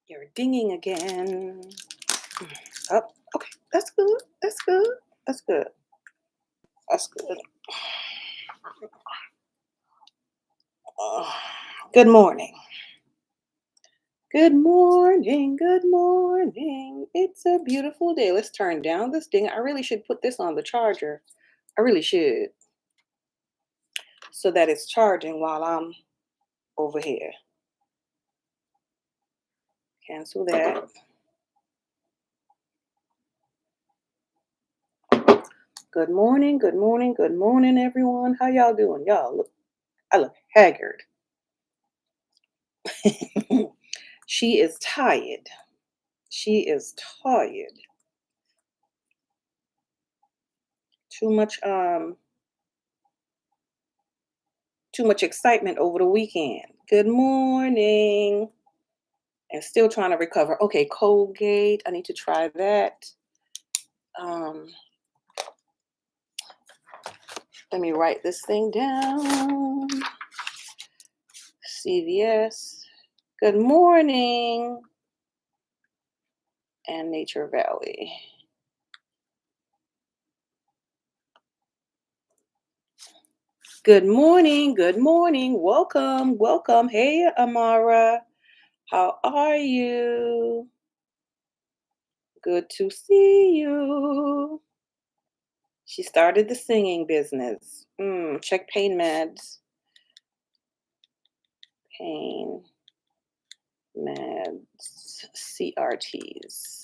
You're dinging again. Oh, okay. That's good. That's good. That's good. That's good. Uh, Good morning. Good morning. Good morning. It's a beautiful day. Let's turn down this ding. I really should put this on the charger. I really should. So that it's charging while I'm over here. Cancel that. Good morning. Good morning. Good morning, everyone. How y'all doing? I look haggard. She is tired. She is tired. Too much too much excitement over the weekend. Good morning. And still trying to recover. Okay, Colgate. I need to try that. Um Let me write this thing down. CVS. Good morning. And Nature Valley. Good morning. Good morning. Welcome. Welcome. Hey, Amara. How are you? Good to see you. She started the singing business. Check pain meds. Pain meds. CRTs.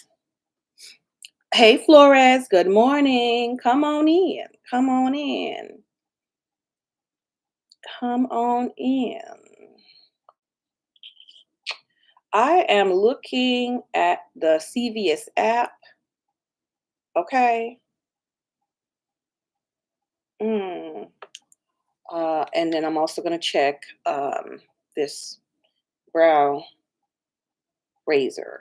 Hey, Flores. Good morning. Come on in. Come on in. Come on in. I am looking at the CVS app. Okay. Mm. And then I'm also going to check this brow razor.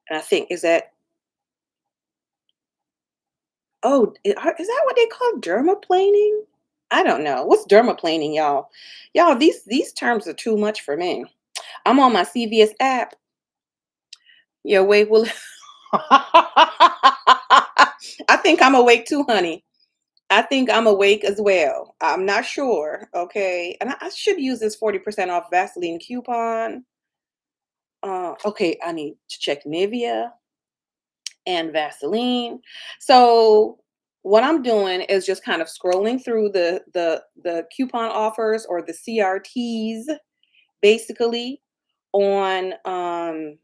And I think, is that what they call dermaplaning? I don't know. What's dermaplaning, y'all? Y'all, these terms are too much for me. I'm on my CVS app. Your awake will. I think I'm awake too, honey. I think I'm awake as well. I'm not sure. Okay. And I should use this 40% off Vaseline coupon. Okay, I need to check Nivea and Vaseline. So what I'm doing is just kind of scrolling through the coupon offers or the CRTs basically on on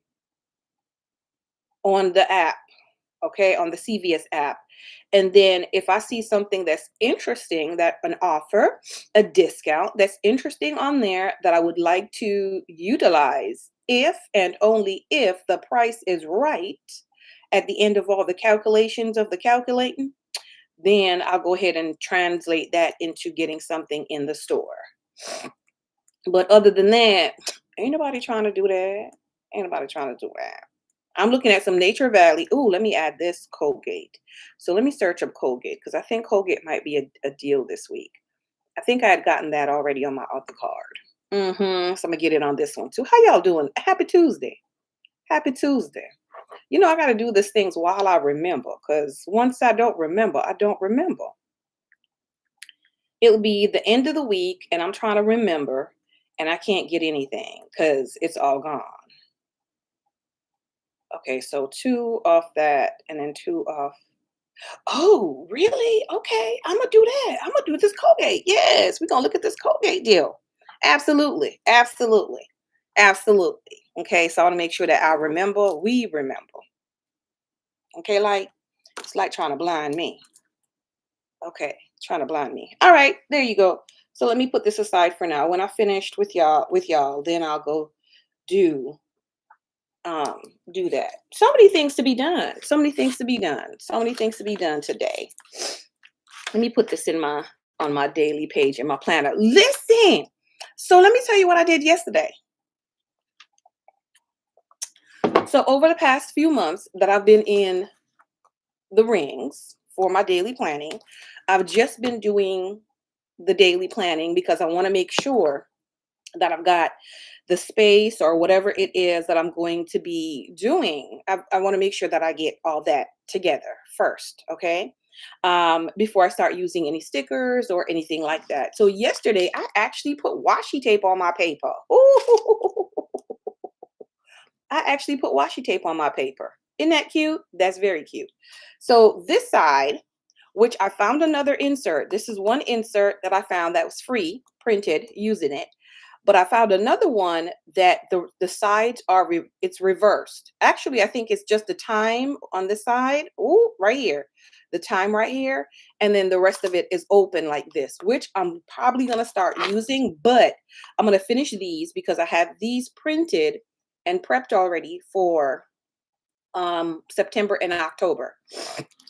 the app, okay, on the CVS app. And then if I see something that's interesting, that an offer, a discount that's interesting on there that I would like to utilize, if and only if the price is right at the end of all the calculations of the calculating, then I'll go ahead and translate that into getting something in the store. But other than that, ain't nobody trying to do that. Ain't nobody trying to do that. I'm looking at some Nature Valley. Ooh, let me add this Colgate. So let me search up Colgate because I think Colgate might be a deal this week. I think I had gotten that already on my other card. So I'm gonna get it on this one too. How y'all doing? Happy Tuesday. Happy Tuesday. You know, I got to do these things while I remember because once I don't remember, I don't remember. It'll be the end of the week and I'm trying to remember and I can't get anything because it's all gone. Okay, so two off that and then two off. Oh, really? Okay, I'm gonna do that. I'm gonna do this Colgate. Yes, we're gonna look at this Colgate deal. Absolutely, absolutely, absolutely. Okay, so I want to make sure that I remember. We remember. Okay, like it's like trying to blind me. Okay, trying to blind me. All right, there you go. So let me put this aside for now. When I finished with y'all, then I'll go do um do that. So many things to be done. So many things to be done. So many things to be done today. Let me put this in my on my daily page in my planner. Listen. So let me tell you what I did yesterday. So over the past few months that I've been in the rings for my daily planning, I've just been doing the daily planning because I want to make sure that I've got the space or whatever it is that I'm going to be doing. I want to make sure that I get all that together first, okay? Before I start using any stickers or anything like that. So yesterday, I actually put washi tape on my paper. Ooh, I actually put washi tape on my paper. Isn't that cute? That's very cute. So this side, which I found another insert. This is one insert that I found that was free, printed, using it. But I found another one that the sides are, it's reversed. Actually, I think it's just the time on the side. Ooh, right here. The time right here. And then the rest of it is open like this, which I'm probably going to start using. But I'm going to finish these because I have these printed and prepped already for September and October.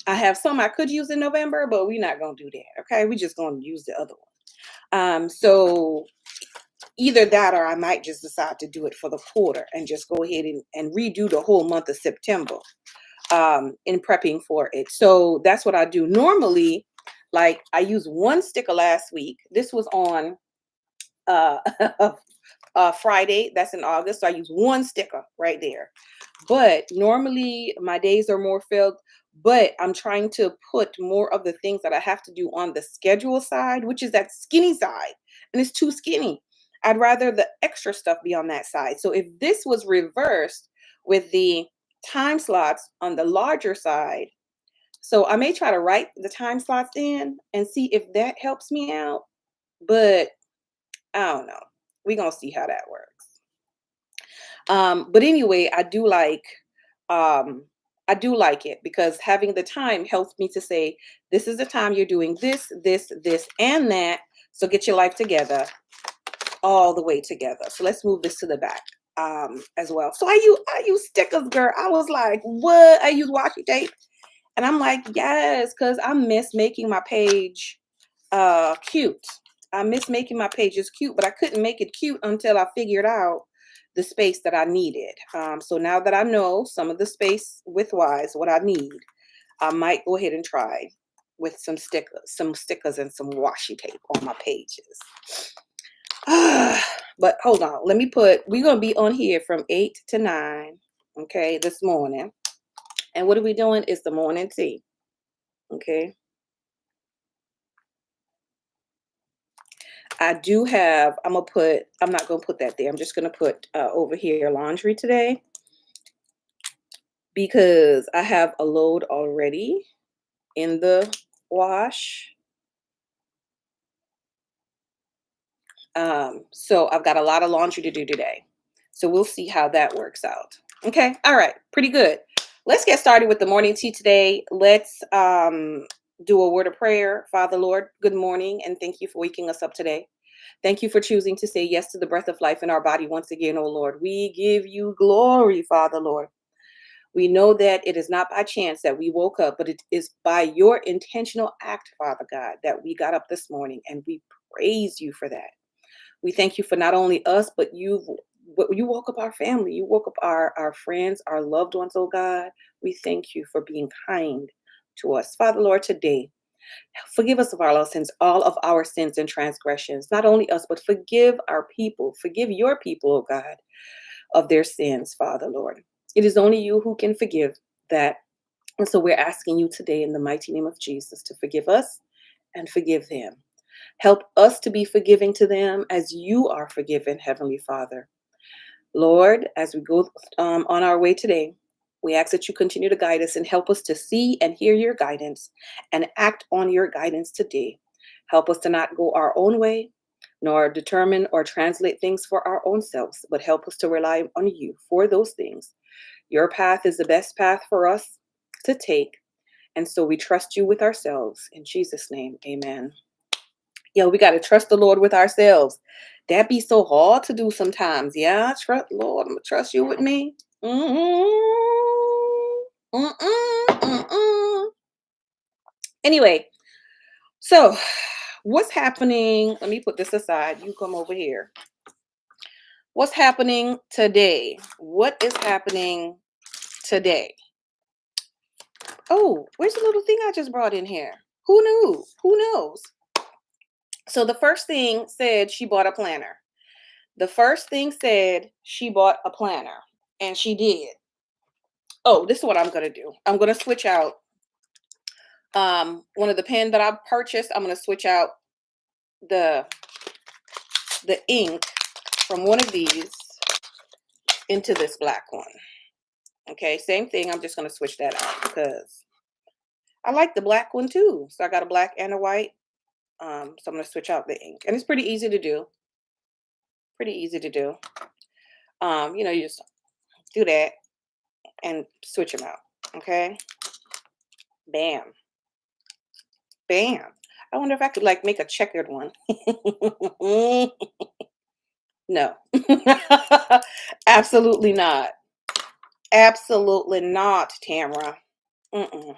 I have some I could use in November, but we're not going to do that. Okay. We're just going to use the other one. So either that or I might just decide to do it for the quarter and just go ahead and redo the whole month of September in prepping for it. So that's what I do. Normally, like I used one sticker last week. This was on Friday. That's in August. So I use one sticker right there. But normally my days are more filled, but I'm trying to put more of the things that I have to do on the schedule side, which is that skinny side. And it's too skinny. I'd rather the extra stuff be on that side. So if this was reversed with the time slots on the larger side, so I may try to write the time slots in and see if that helps me out. But I don't know. We're going to see how that works. But anyway, um, I do like it because having the time helps me to say, this is the time you're doing this, this, this, and that. So get your life together, all the way together. So let's move this to the back as well. So I use stickers, girl. I was like, what? I use washi tape. And I'm like, yes, because I miss making my page cute. I miss making my pages cute, but I couldn't make it cute until I figured out the space that I needed. So now that I know some of the space width-wise, what I need, I might go ahead and try with some stickers and some washi tape on my pages. But hold on, we're going to be on here from 8 to 9, okay, this morning. And what are we doing? It's the morning tea, okay? I do have, I'm not going to put that there. I'm just going to put over here laundry today because I have a load already in the wash. So I've got a lot of laundry to do today. So we'll see how that works out. Okay. All right. Pretty good. Let's get started with the morning tea today. Let's do a word of prayer. Father, Lord, good morning, and thank you for waking us up today. Thank you for choosing to say yes to the breath of life in our body once again, oh Lord. We give you glory, Father, Lord. We know that it is not by chance that we woke up, but it is by your intentional act, Father God, that we got up this morning, and we praise you for that. We thank you for not only us, but you woke up our family. You woke up our friends, our loved ones, oh God. We thank you for being kind to us. Father, Lord, today, forgive us of our sins, all of our sins and transgressions. Not only us, but forgive our people. Forgive your people, oh God, of their sins, Father, Lord. It is only you who can forgive that. And so we're asking you today in the mighty name of Jesus to forgive us and forgive them. Help us to be forgiving to them as you are forgiven, Heavenly Father. Lord, as we go on our way today, we ask that you continue to guide us and help us to see and hear your guidance and act on your guidance today. Help us to not go our own way, nor determine or translate things for our own selves, but help us to rely on you for those things. Your path is the best path for us to take, and so we trust you with ourselves. In Jesus' name, amen. Yo, we got to trust the Lord with ourselves. That be so hard to do sometimes. Yeah, trust Lord, I'm gonna trust you with me. Anyway, so what's happening? Let me put this aside. You come over here. What's happening today? What is happening today? Oh, where's the little thing I just brought in here? Who knew? Who knows? So the first thing said she bought a planner. The first thing said she bought a planner, and she did. Oh, this is what I'm gonna do. I'm gonna switch out one of the pen that I purchased. I'm gonna switch out the ink from one of these into this black one. Okay, same thing. I'm just gonna switch that out because I like the black one too. So I got a black and a white. So I'm gonna switch out the ink, and it's pretty easy to do. Pretty easy to do. You just do that and switch them out. Okay, bam, bam. I wonder if I could like make a checkered one. No, absolutely not. Absolutely not, Tamara. Mm-mm.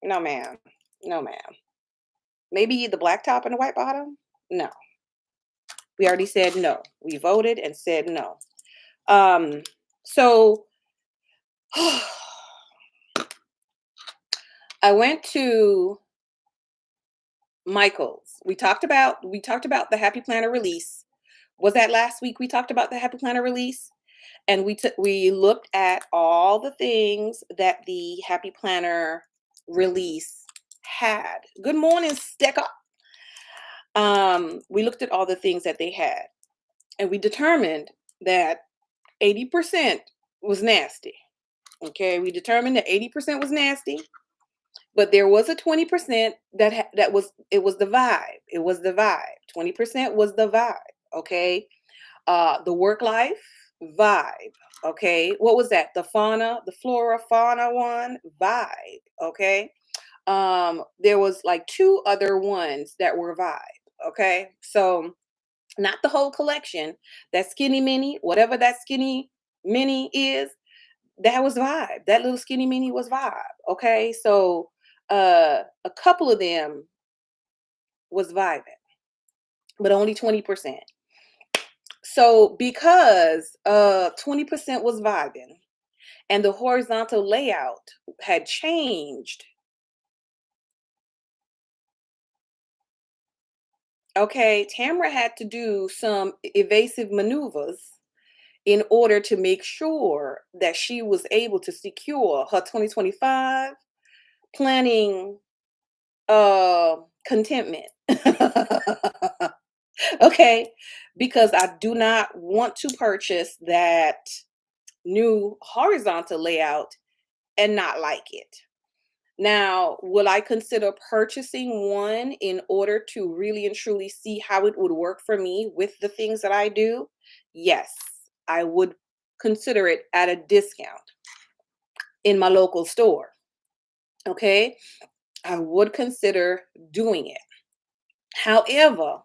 No, ma'am. No, ma'am. Maybe the black top and the white bottom? No. We already said no. We voted and said no. So I went to Michael's. We talked about the Happy Planner release. Was that last week we talked about the Happy Planner release? And we looked at all the things that the Happy Planner release had. Good morning, Stecker. We looked at all the things that they had, and we determined that 80% was nasty. Okay, we determined that 80% was nasty, but there was a 20% that was the vibe. It was the vibe. 20% was the vibe. Okay, the work life vibe. Okay, what was that? The flora fauna one vibe. Okay, there was like two other ones that were vibe. Okay, so not the whole collection. That skinny mini, whatever that skinny mini is, that was vibe. That little skinny mini was vibe. Okay, so a couple of them was vibing, but only 20%. So because 20% was vibing and the horizontal layout had changed, okay, Tamara had to do some evasive maneuvers in order to make sure that she was able to secure her 2025 planning contentment. Okay, because I do not want to purchase that new horizontal layout and not like it. Now, will I consider purchasing one in order to really and truly see how it would work for me with the things that I do? Yes, I would consider it at a discount in my local store. Okay, I would consider doing it. However,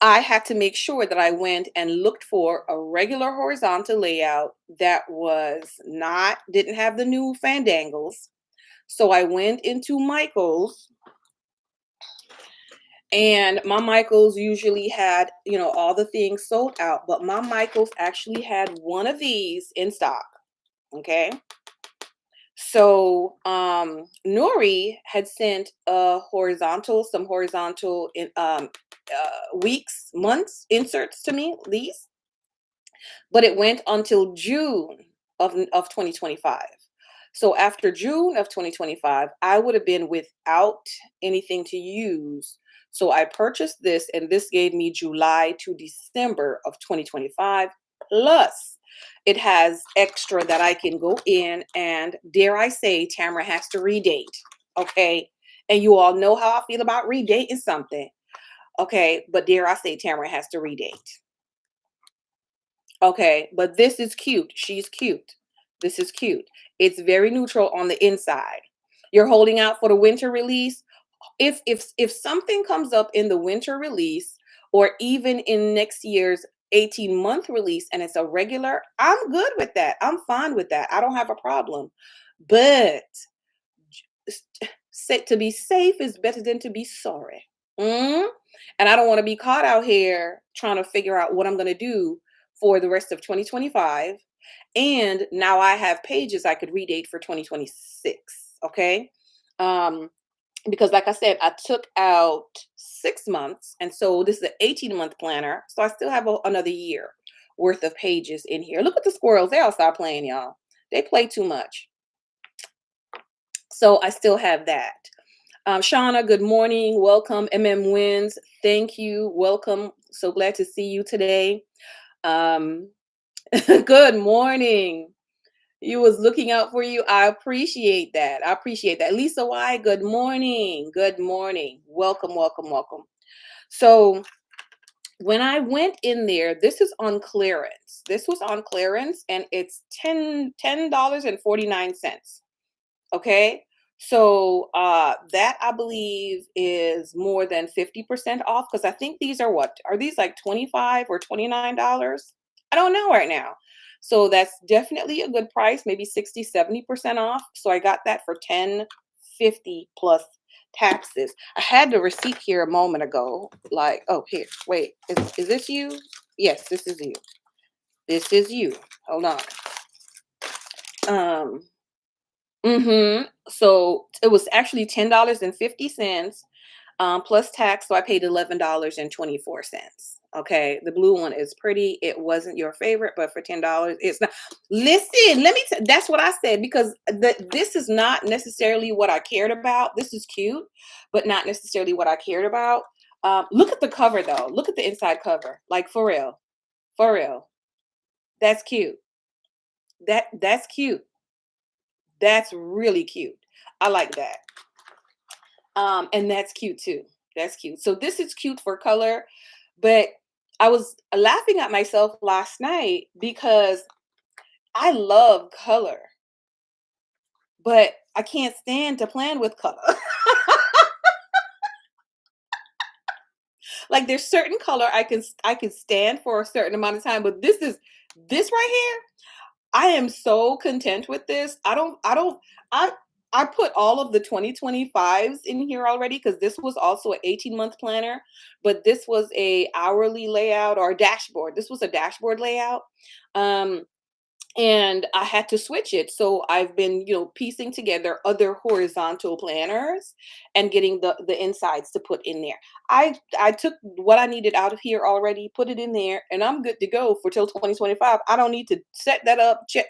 I had to make sure that I went and looked for a regular horizontal layout that didn't have the new fandangles. So I went into Michael's, and my Michael's usually had, all the things sold out, but my Michael's actually had one of these in stock. Okay. So Nori had sent some horizontal weeks, months inserts to me, these, but it went until June of 2025. So after June of 2025, I would have been without anything to use. So I purchased this, and this gave me July to December of 2025. Plus, it has extra that I can go in and, dare I say, Tamara has to redate. Okay. And you all know how I feel about redating something. Okay. But dare I say, Tamara has to redate. Okay. But this is cute. She's cute. This is cute. It's very neutral on the inside. You're holding out for the winter release. If something comes up in the winter release, or even in next year's 18-month release, and it's a regular, I'm good with that. I'm fine with that. I don't have a problem. But to be safe is better than to be sorry. Mm? And I don't want to be caught out here trying to figure out what I'm going to do for the rest of 2025. And now I have pages I could redate for 2026. Okay. Because like I said, I took out 6 months. And so this is an 18-month planner. So I still have another year worth of pages in here. Look at the squirrels. They all stop playing, y'all. They play too much. So I still have that. Shauna, good morning. Welcome. MM Wins. Thank you. Welcome. So glad to see you today. Good morning. You was looking out for you. I appreciate that. I appreciate that. Lisa Y, good morning. Good morning. Welcome, welcome, welcome. So when I went in there, this is on clearance. This was on clearance and it's $10.49. Okay. So that I believe is more than 50% off, because I think these are what? Are these like $25 or $29? I don't know right now. So that's definitely a good price, maybe 60-70% off. So I got that for $10.50 plus taxes. I had the receipt here a moment ago. Like, oh, here, wait, is this you? Yes, this is you. This is you. Hold on. So it was actually $10.50 plus tax. So I paid $11.24. Okay. The blue one is pretty. It wasn't your favorite, but for $10, it's not. Listen, that's what I said, because this is not necessarily what I cared about. This is cute, but not necessarily what I cared about. Look at the cover though. Look at the inside cover. Like for real. For real. That's cute. That's cute. That's really cute. I like that. And that's cute too. That's cute. So this is cute for color, but I was laughing at myself last night because I love color, but I can't stand to plan with color. Like there's certain color I can stand for a certain amount of time, but this right here. I am so content with this. I put all of the 2025s in here already, because this was also an 18-month planner, but this was a hourly layout or a dashboard. This was a dashboard layout. And I had to switch it. So I've been, piecing together other horizontal planners and getting the insides to put in there. I took what I needed out of here already, put it in there, and I'm good to go for till 2025. I don't need to set that up, I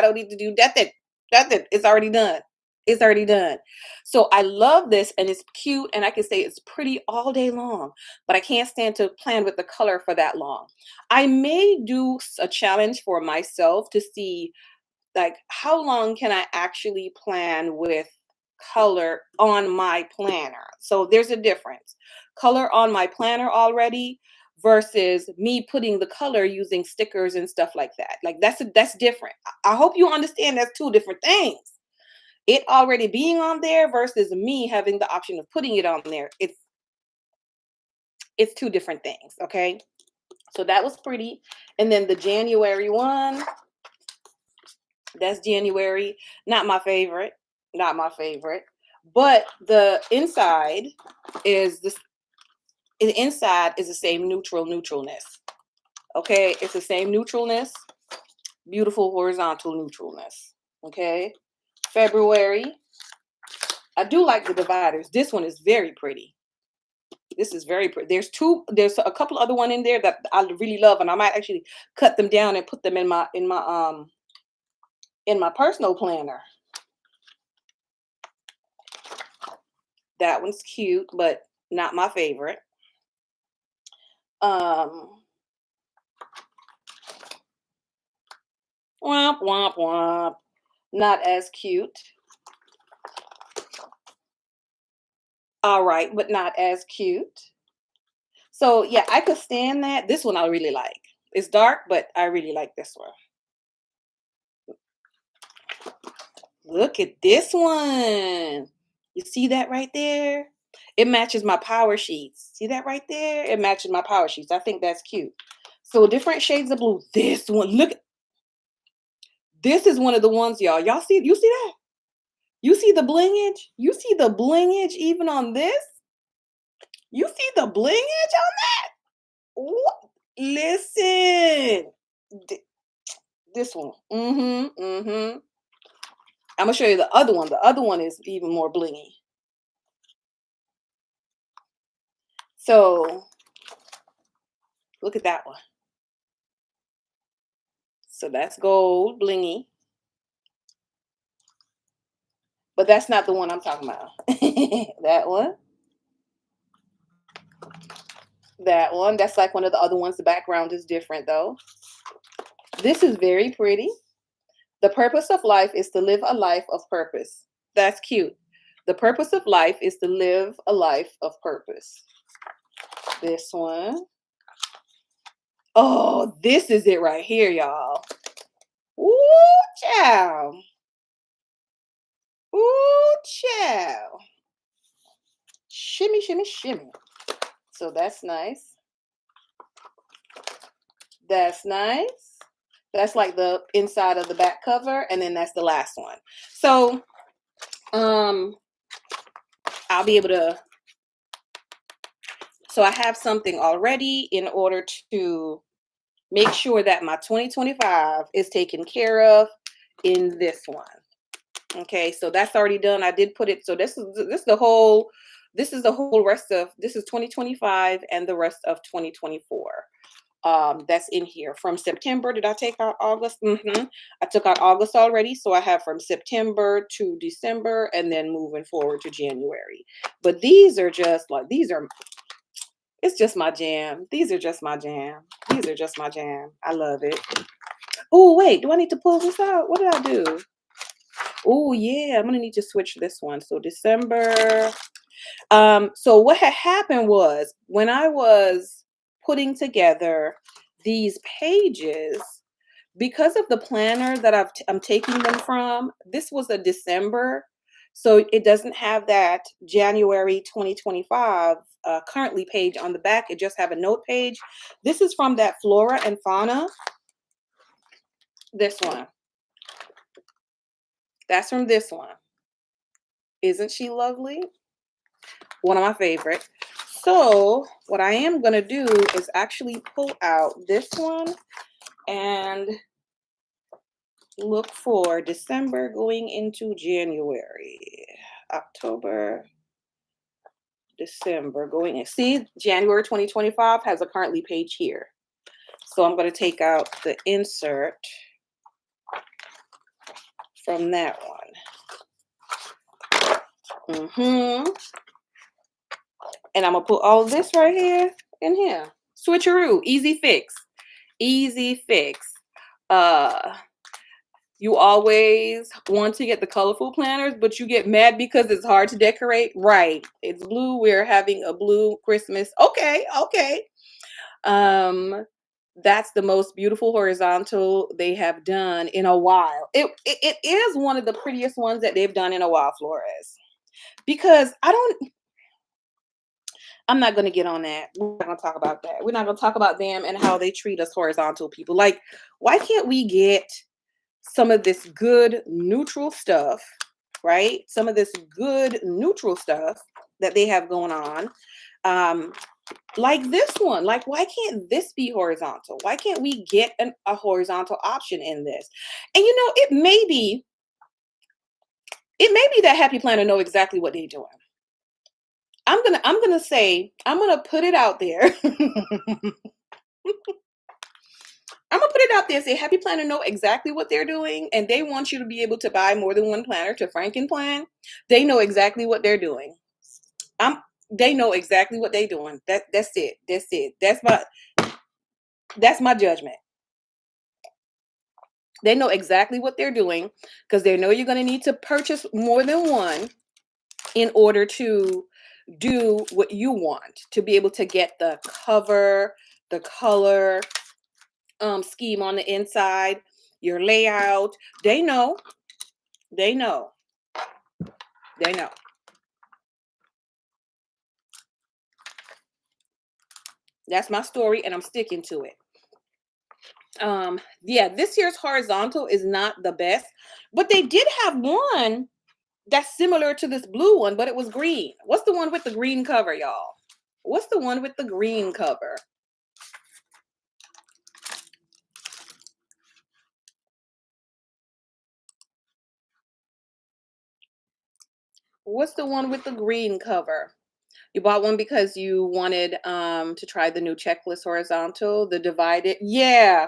don't need to do nothing. Nothing. It's already done. It's already done. So I love this, and it's cute, and I can say it's pretty all day long, but I can't stand to plan with the color for that long. I may do a challenge for myself to see, like, how long can I actually plan with color on my planner. So there's a difference. Color on my planner already versus me putting the color using stickers and stuff like that. Like that's different. I hope you understand that's two different things. It already being on there versus me having the option of putting it on there. It's two different things, okay? So that was pretty. And then the January one, that's January. Not my favorite. Not my favorite. But the inside is this. The inside is the same neutralness. Okay, it's the same neutralness. Beautiful horizontal neutralness. Okay, February. I do like the dividers. This one is very pretty. This is very pretty. There's a couple other one in there that I really love, and I might actually cut them down and put them in my personal planner. That one's cute, but not my favorite. Womp womp womp. Not as cute. All right, but not as cute. So yeah, I could stand that. This one I really like. It's dark, but I really like this one. Look at this one. You see that right there? It matches my power sheets. See that right there? It matches my power sheets. I think that's cute. So different shades of blue. This one, look. This is one of the ones, y'all. You see that? You see the blingage? You see the blingage even on this? You see the blingage on that? What? Listen. This one. I'm gonna show you the other one. The other one is even more blingy. So look at that one. So that's gold, blingy. But that's not the one I'm talking about. That one. That one. That's like one of the other ones. The background is different though. This is very pretty. The purpose of life is to live a life of purpose. That's cute. The purpose of life is to live a life of purpose. This one. Oh, this is it right here, y'all. Ooh, child. Ooh, child. Shimmy, shimmy, shimmy. So that's nice. That's nice. That's like the inside of the back cover, and then that's the last one. So I'll be able to, so I have something already in order to make sure that my 2025 is taken care of in this one. Okay, so that's already done. I did put it, so this is the whole rest of, this is 2025 and the rest of 2024. That's in here from September. Did I take out August? I took out August already, so I have from September to December and then moving forward to January. But these are just like, it's just my jam. These are just my jam. These are just my jam. I love it. Oh, wait, do I need to pull this out? What did I do? Oh, yeah, I'm gonna need to switch this one. So December. So what had happened was when I was putting together these pages, because of the planner that I'm taking them from, this was a December, so it doesn't have that January 2025 currently page on the back. It just have a note page. This is from that Flora and Fauna. This one. That's from this one. Isn't she lovely? One of my favorite. So what I am going to do is actually pull out this one and look for December going into January, October, December going in. See, January 2025 has a currently page here. So I'm going to take out the insert from that one. And I'm going to put all this right here in here. Switcheroo, easy fix. Easy fix. You always want to get the colorful planners, but you get mad because it's hard to decorate. Right. It's blue. We're having a blue Christmas. Okay. Okay. That's the most beautiful horizontal they have done in a while. It is one of the prettiest ones that they've done in a while, Flores. Because I'm not going to get on that. We're not going to talk about that. We're not going to talk about them and how they treat us horizontal people. Like, why can't we get some of this good neutral stuff, right? Some of this good neutral stuff that they have going on. Like this one. Like, why can't this be horizontal? Why can't we get a horizontal option in this? And you know, it may be that Happy Planner know exactly what they're doing. I'm gonna put it out there. I'm gonna put it out there and say Happy Planner know exactly what they're doing, and they want you to be able to buy more than one planner to Franken plan. They know exactly what they're doing. They know exactly what they're doing. That's it. That's it. That's my judgment. They know exactly what they're doing because they know you're gonna need to purchase more than one in order to do what you want, to be able to get the cover, the color, scheme on the inside, your layout. They know. They know. They know. That's my story, and I'm sticking to it. Yeah, this year's horizontal is not the best, but they did have one that's similar to this blue one, but it was green. What's the one with the green cover, y'all? What's the one with the green cover? What's the one with the green cover? You bought one because you wanted to try the new checklist horizontal, the divided. Yeah.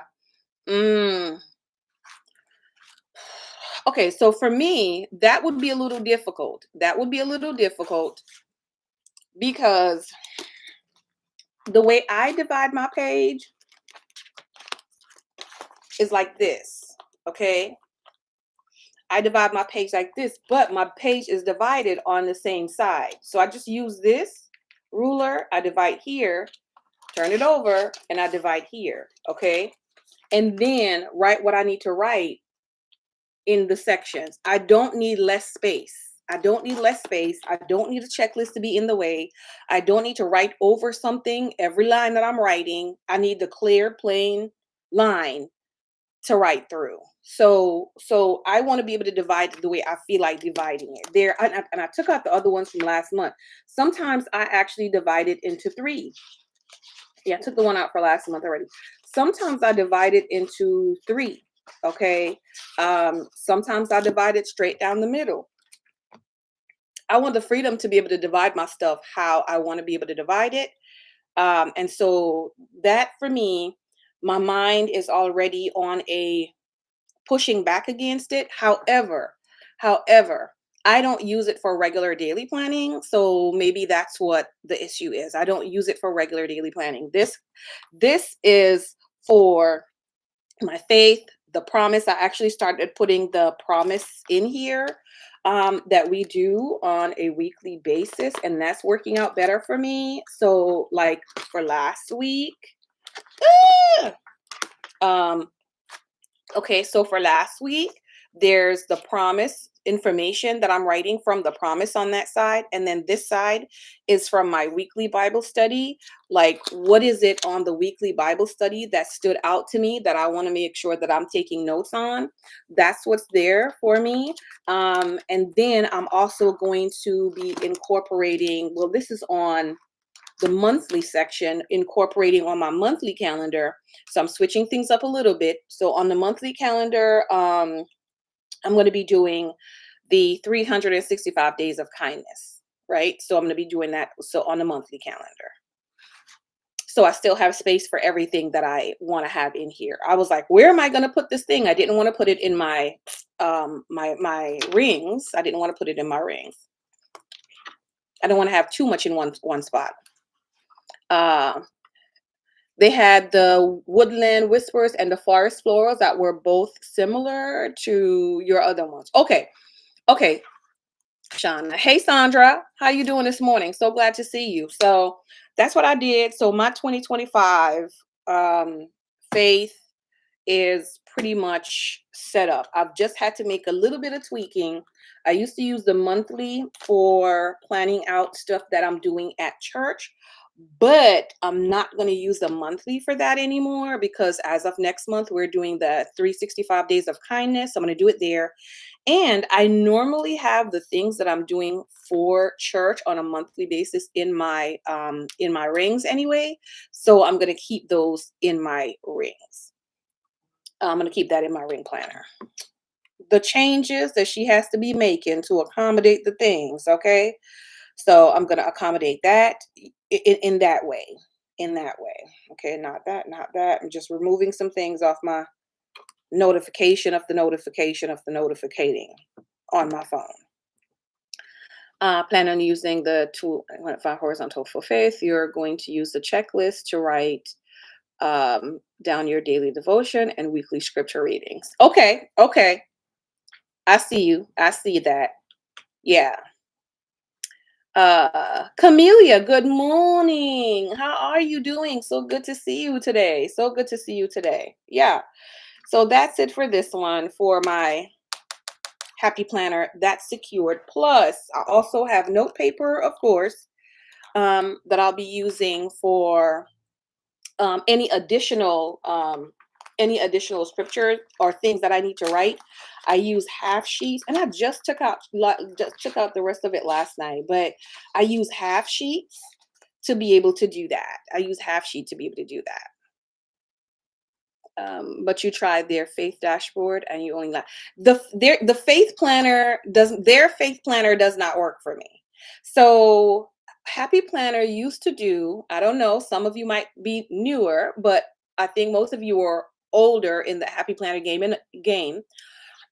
Mm. Okay, so for me, that would be a little difficult. That would be a little difficult because the way I divide my page is like this. Okay. I divide my page like this, but my page is divided on the same side. So I just use this ruler, I divide here, turn it over, and I divide here, okay? And then write what I need to write in the sections. I don't need less space. I don't need less space. I don't need a checklist to be in the way. I don't need to write over something every line that I'm writing. I need the clear, plain line to write through. So I want to be able to divide it the way I feel like dividing it. And I took out the other ones from last month. Sometimes I actually divide it into three. Yeah, I took the one out for last month already. Sometimes I divide it into three. Okay. Sometimes I divide it straight down the middle. I want the freedom to be able to divide my stuff how I want to be able to divide it. And so that for me, my mind is already on a pushing back against it. However, I don't use it for regular daily planning. So maybe that's what the issue is. I don't use it for regular daily planning. This is for my faith, the promise. I actually started putting the promise in here that we do on a weekly basis, and that's working out better for me. So like for last week, um, okay, so for last week, there's the promise information that I'm writing from the promise on that side. And then this side is from my weekly Bible study. Like, what is it on the weekly Bible study that stood out to me that I want to make sure that I'm taking notes on? That's what's there for me. And then I'm also going to be incorporating, well, this is on the monthly section, incorporating on my monthly calendar. So I'm switching things up a little bit. So on the monthly calendar, I'm going to be doing the 365 days of kindness, right? So I'm going to be doing that. So on the monthly calendar. So I still have space for everything that I want to have in here. I was like, where am I going to put this thing? I didn't want to put it in my my rings. I didn't want to put it in my rings. I don't want to have too much in one spot. They had the woodland whispers and the forest florals that were both similar to your other ones. Okay. Shauna. Hey, Sandra. How you doing this morning? So glad to see you. So that's what I did. So my 2025 faith is pretty much set up. I've just had to make a little bit of tweaking. I used to use the monthly for planning out stuff that I'm doing at church, but I'm not going to use the monthly for that anymore because as of next month, we're doing the 365 days of kindness. I'm going to do it there. And I normally have the things that I'm doing for church on a monthly basis in my rings anyway. So I'm going to keep those in my rings. I'm going to keep that in my ring planner. The changes that she has to be making to accommodate the things, okay? So I'm going to accommodate that in that way. In that way. Okay, not that. I'm just removing some things off my notification of the notification of the notificating on my phone. Plan on using the tool, find horizontal for faith. You're going to use the checklist to write down your daily devotion and weekly scripture readings. Okay. I see you. I see that. Yeah. Camellia, good morning. How are you doing? So good to see you today. Yeah. So that's it for this one for my happy planner. That's secured. Plus, I also have note paper, of course, that I'll be using for any additional scriptures or things that I need to write. I use half sheets, and I just took out the rest of it last night. But I use half sheets to be able to do that. But you tried their faith dashboard, and you only got the faith planner does not work for me. So Happy Planner used to do, I don't know, some of you might be newer, but I think most of you are older in the Happy Planner game.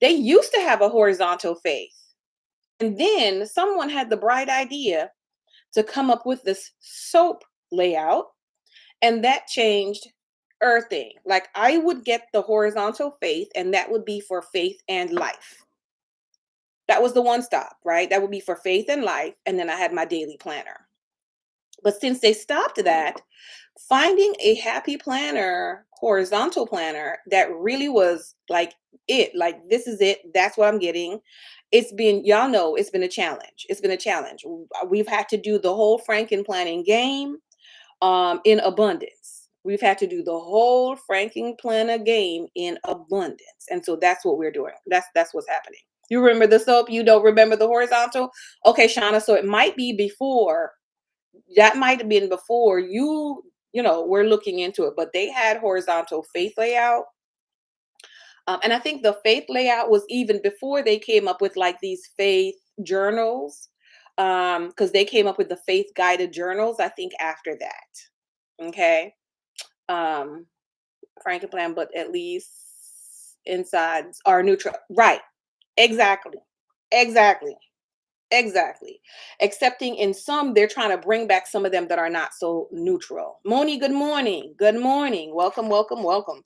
They used to have a horizontal face. And then someone had the bright idea to come up with this soap layout, and that changed earthing. Like I would get the horizontal faith, and that would be for faith and life. That was the one stop, right? That would be for faith and life. And then I had my daily planner. But since they stopped that, finding a happy planner, horizontal planner that really was like like this is it, that's what I'm getting. It's been, y'all know, it's been a challenge. It's been a challenge. We've had to do the whole Franken planning game in abundance. We've had to do the whole Franken planner game in abundance. And so that's what we're doing. That's what's happening. You remember the soap, you don't remember the horizontal? Okay, Shauna, so it might be before, that might have been before you know, we're looking into it, but they had horizontal faith layout. And I think the faith layout was even before they came up with like these faith journals, because they came up with the faith guided journals, I think after that. Okay. Um, Frankenplan, but at least insides are neutral. Right. Exactly. Exactly. Exactly. Excepting in some, they're trying to bring back some of them that are not so neutral. Moni, good morning. Good morning. Welcome, welcome, welcome.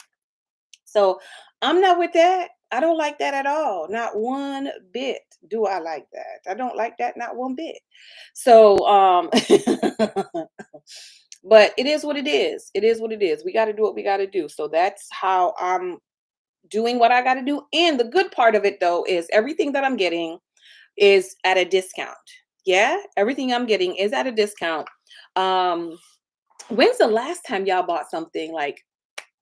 So I'm not with that. I don't like that at all. Not one bit do I like that. I don't like that, not one bit. So but it is what it is. It is what it is. We got to do what we got to do. So that's how I'm doing what I got to do. And the good part of it though is everything that I'm getting is at a discount. Yeah, everything I'm getting is at a discount. Um, when's the last time y'all bought something like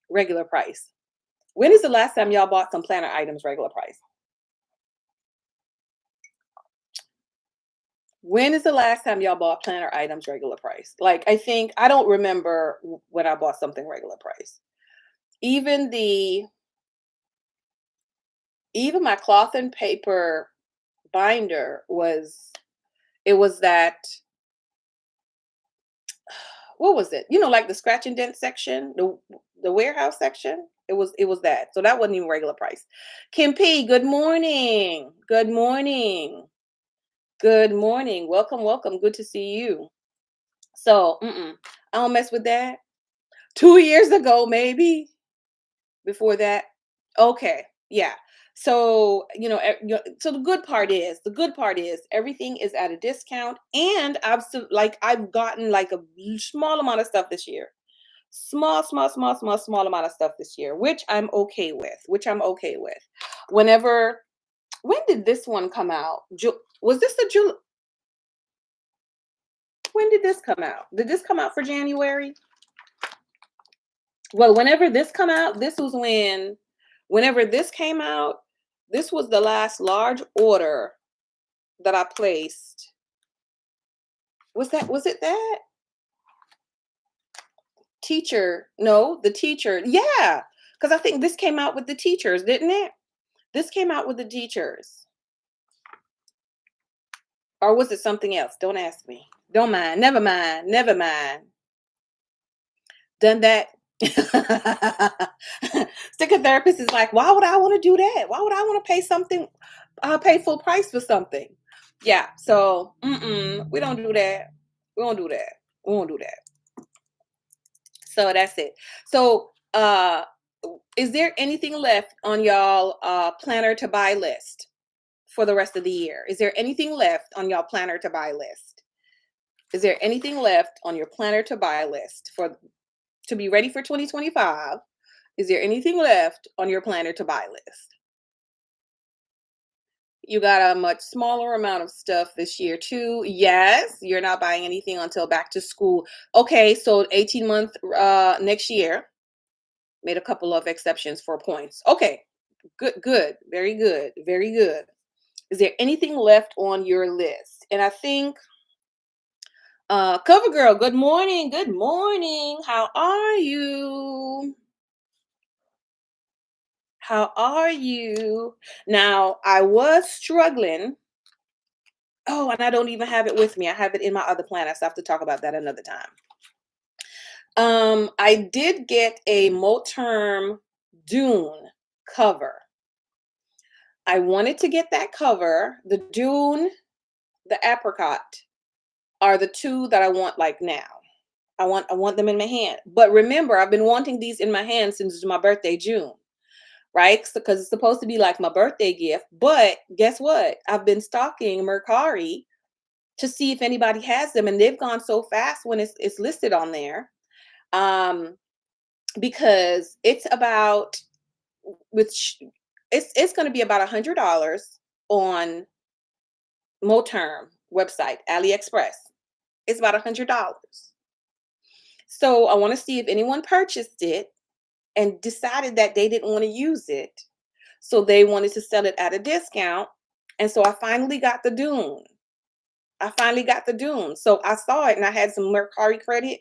regular price? When is the last time y'all bought some planner items regular price? When is the last time y'all bought planner items regular price? Like I think I don't remember when I bought something regular price. Even the even my cloth and paper binder was, it was that, what was it? You know, like the scratch and dent section, the warehouse section. It was that. So that wasn't even regular price. Kim P, good morning. Good morning. Good morning. Welcome, welcome. Good to see you. So I don't mess with that. 2 years ago, maybe. Before that. Okay. Yeah. So, so the good part is everything is at a discount, and I've gotten like a small amount of stuff this year. Small amount of stuff this year, which I'm okay with. Whenever, when did this one come out? Was this the July? When did this come out? Did this come out for January? Well, whenever this come out, this was whenever this came out, this was the last large order that I placed. Was it that? Teacher, no, the teacher. Yeah. Because I think this came out with the teachers, didn't it? This came out with the teachers. Or was it something else? Don't ask me. Don't mind. Never mind. Never mind. Done that. Sticker therapist is like, why would I want to do that? Why would I want to pay something, pay full price for something? Yeah. So, we don't do that. We don't do that. We won't do that. So that's it. So, is there anything left on y'all planner to buy list for the rest of the year? Is there anything left on y'all planner to buy list? Is there anything left on your planner to buy list to be ready for 2025? Is there anything left on your planner to buy list? You got a much smaller amount of stuff this year too. Yes, you're not buying anything until back to school. Okay, so 18-month next year. Made a couple of exceptions for points. Okay, good, very good, very good. Is there anything left on your list? And I think Cover Girl, good morning. Good morning. How are you? How are you? Now, I was struggling Oh, and I don't even have it with me. I have it in my other plan. I still have to talk about that another time. I did get a Moterm Dune cover. I wanted to get that cover. The Dune, the apricot are the two that I want like now. I want them in my hand. But remember, I've been wanting these in my hand since my birthday, June, right? Because it's supposed to be like my birthday gift. But guess what? I've been stalking Mercari to see if anybody has them, and they've gone so fast when it's listed on there. Um, because it's about which it's going to be about $100 on Moterm website, AliExpress. It's about $100. So I want to see if anyone purchased it and decided that they didn't want to use it. So they wanted to sell it at a discount. And so I finally got the Dune. So I saw it and I had some Mercari credit.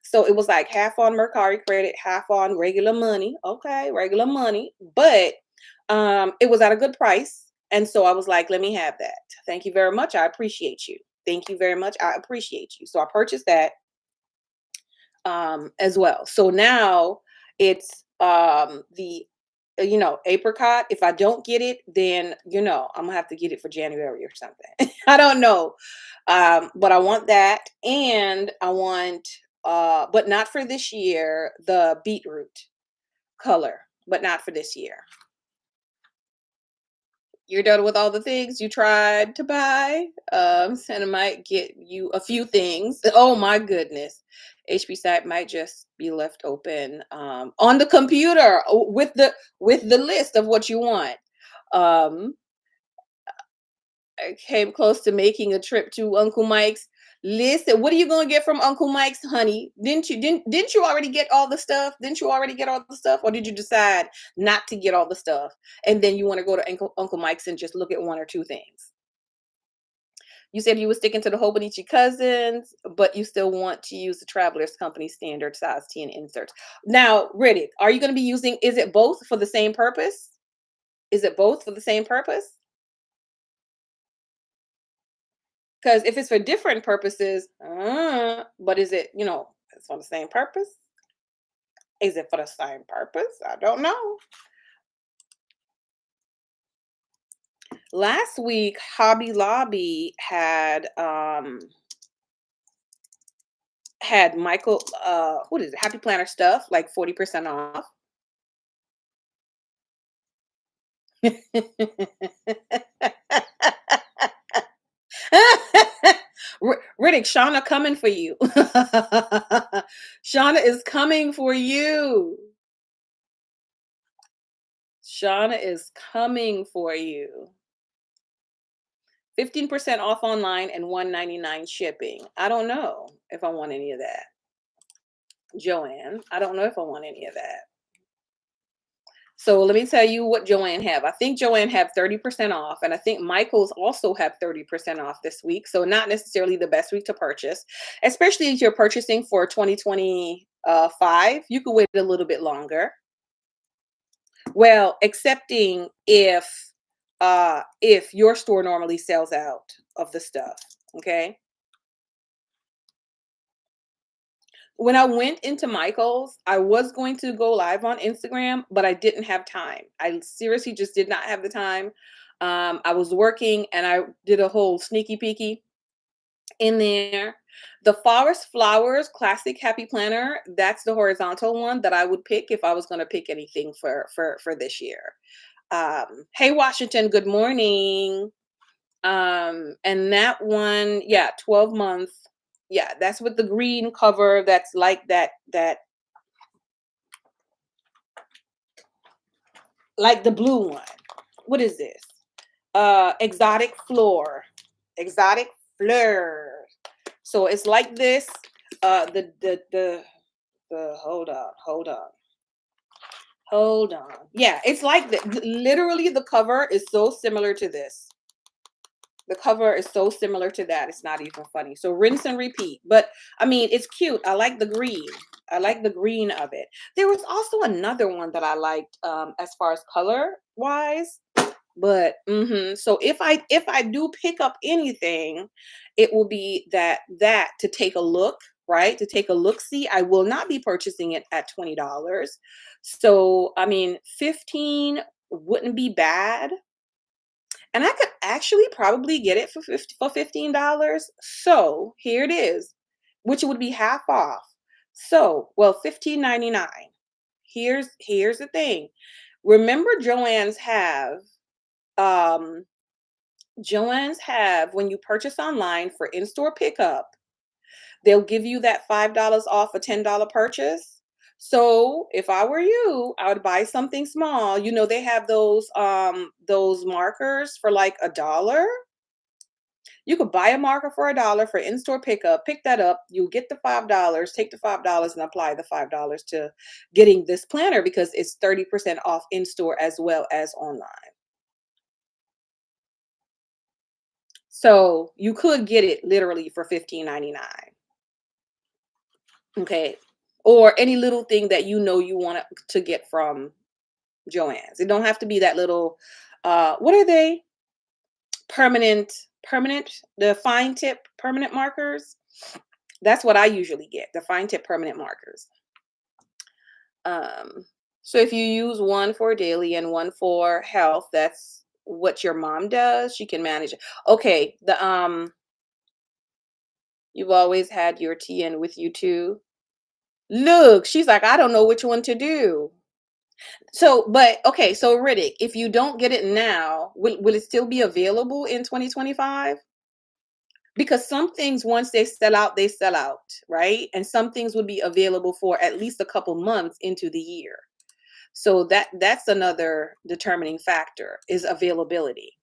So it was like half on Mercari credit, half on regular money. Okay, regular money. But it was at a good price. And so I was like, let me have that. Thank you very much. I appreciate you. Thank you very much. I appreciate you. So I purchased that as well. So now it's the apricot. If I don't get it, then I'm gonna have to get it for January or something. I don't know. But I want that, and I want but not for this year, the beetroot color, but not for this year. You're done with all the things you tried to buy. Santa might get you a few things. Oh my goodness. HP site might just be left open on the computer with the list of what you want. Um, I came close to making a trip to Uncle Mike's. Listen, what are you gonna get from Uncle Mike's, honey? Didn't you already get all the stuff? Didn't you already get all the stuff, or did you decide not to get all the stuff, and then you want to go to Uncle Mike's and just look at one or two things? You said you were sticking to the Hobonichi Cousins, but you still want to use the Travelers Company standard size 10 inserts. Now, Riddick, are you going to be using? Is it both for the same purpose? Is it both for the same purpose? Because if it's for different purposes, but is it, it's for the same purpose? Is it for the same purpose? I don't know. Last week, Hobby Lobby had Michael, what is it? Happy Planner stuff, like 40% off. Riddick, Shauna coming for you. Shauna is coming for you. Shauna is coming for you. 15% off online and $1.99 shipping. I don't know if I want any of that. Joanne, I don't know if I want any of that. So let me tell you what Joanne have. I think Joanne have 30% off, and I think Michael's also have 30% off this week. So not necessarily the best week to purchase, especially if you're purchasing for 2025. You could wait a little bit longer. Well, excepting if your store normally sells out of the stuff, okay? When I went into Michael's, I was going to go live on Instagram, but I didn't have time. I seriously just did not have the time. I was working and I did a whole sneaky peeky in there. The Forest Flowers Classic Happy Planner, that's the horizontal one that I would pick if I was going to pick anything for this year. Hey, Washington, good morning. And that one, yeah, 12 months. Yeah, that's with the green cover. That's like that like the blue one. What is this? Exotic Floor. Exotic Fleur. So it's like this. The hold on. Yeah, it's like that. Literally, the cover is so similar to this. The cover is so similar to that. It's not even funny. So rinse and repeat. But I mean, it's cute. I like the green. I like the green of it. There was also another one that I liked as far as color wise. But so if I do pick up anything, it will be that to take a look, right? To take a look see. I will not be purchasing it at $20. So I mean 15 wouldn't be bad. And I could actually probably get it for $15. So here it is, which would be half off. So, well, 15.99. Here's the thing. Remember um Joann's have when you purchase online for in-store pickup, they'll give you that $5 off a $10 purchase. So if I were you, I would buy something small. You know, they have those markers for like $1. You could buy a marker for $1 for in-store pickup, pick that up, you get the $5, take the $5 and apply the $5 to getting this planner because it's 30% off in-store as well as online. So you could get it literally for 15.99. Okay. Or any little thing that you know you want to get from Joann's. It don't have to be that little what are they? Permanent, the fine tip permanent markers. That's what I usually get, the fine tip permanent markers. Um, so if you use one for daily and one for health, that's what your mom does. She can manage it. Okay, you've always had your TN with you too. Look, she's like, I don't know which one to do. So, but okay, so Riddick, if you don't get it now, will it still be available in 2025? Because some things, once they sell out, right? And some things would be available for at least a couple months into the year. So that's another determining factor is availability.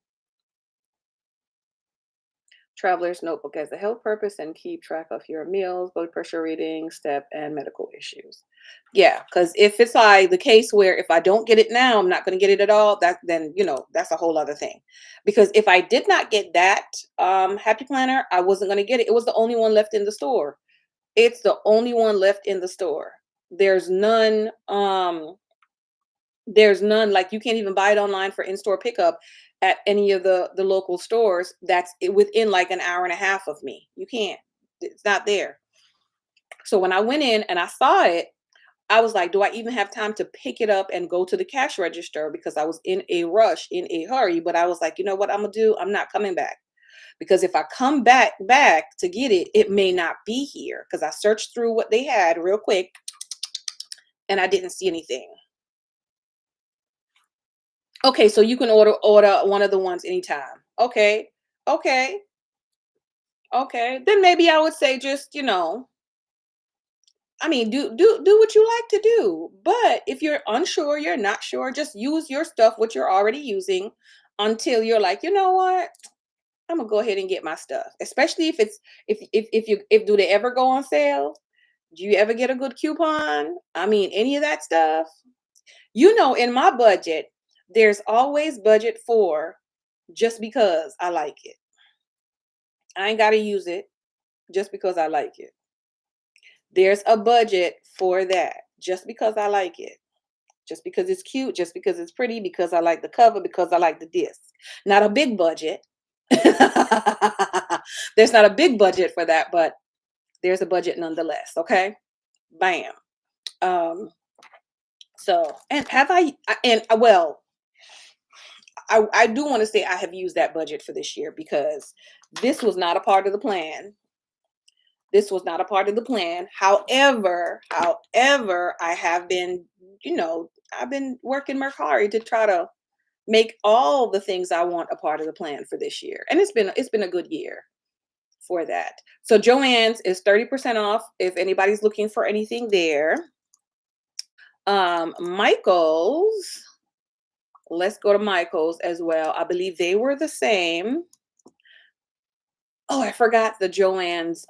Traveler's notebook as a health purpose and keep track of your meals, blood pressure readings, step, and medical issues. Yeah, because if it's like the case where if I don't get it now, I'm not going to get it at all. That then that's a whole other thing. Because if I did not get that happy planner, I wasn't going to get it. It was the only one left in the store. It's the only one left in the store. There's none. There's none, like, you can't even buy it online for in-store pickup at any of the local stores that's within, like, an hour and a half of me. You can't. It's not there. So when I went in and I saw it, I was like, "Do I even have time to pick it up and go to the cash register?" Because I was in a rush, in a hurry, but I was like, "You know what Imma do? I'm not coming back." Because if I come back to get it, it may not be here. Because I searched through what they had real quick, and I didn't see anything. Okay, so you can order one of the ones anytime. Okay. Okay. Okay. Then maybe I would say just, I mean, do what you like to do. But if you're unsure, you're not sure, just use your stuff what you're already using until you're like, "You know what? I'm gonna go ahead and get my stuff." Especially if it's if do they ever go on sale? Do you ever get a good coupon? I mean, any of that stuff. In my budget, there's always budget for just because I like it. I ain't got to use it just because I like it. There's a budget for that just because I like it. Just because it's cute, just because it's pretty, because I like the cover, because I like the disc. Not a big budget. There's not a big budget for that, but there's a budget nonetheless. Okay. Bam. Um, so, and have and well, I do want to say I have used that budget for this year because this was not a part of the plan. This was not a part of the plan. However, I have been, I've been working hard to try to make all the things I want a part of the plan for this year. And it's been a good year for that. So Joann's is 30% off if anybody's looking for anything there. Michael's, let's go to Michael's as well. I believe they were the same. Oh, I forgot the Joann's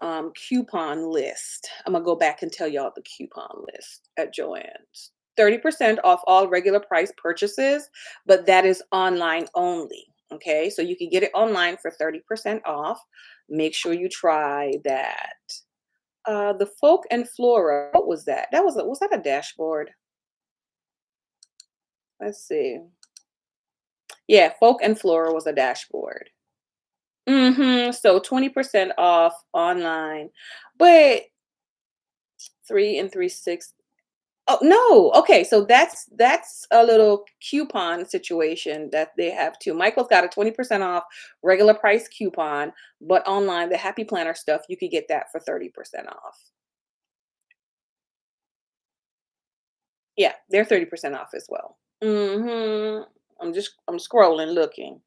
coupon list. I'm gonna go back and tell y'all the coupon list at Joann's. 30% off all regular price purchases, but that is online only. Okay, so you can get it online for 30% off. Make sure you try that. The Folk and Flora, what was that? Was that a dashboard? Let's see. Yeah, folk and flora was a dashboard. So 20% off online. But 3 and 3 6. Oh, no. Okay, so that's a little coupon situation that they have too. Michael's got a 20% off regular price coupon, but online, the Happy Planner stuff, you could get that for 30% off. Yeah, they're 30% off as well. I'm scrolling looking.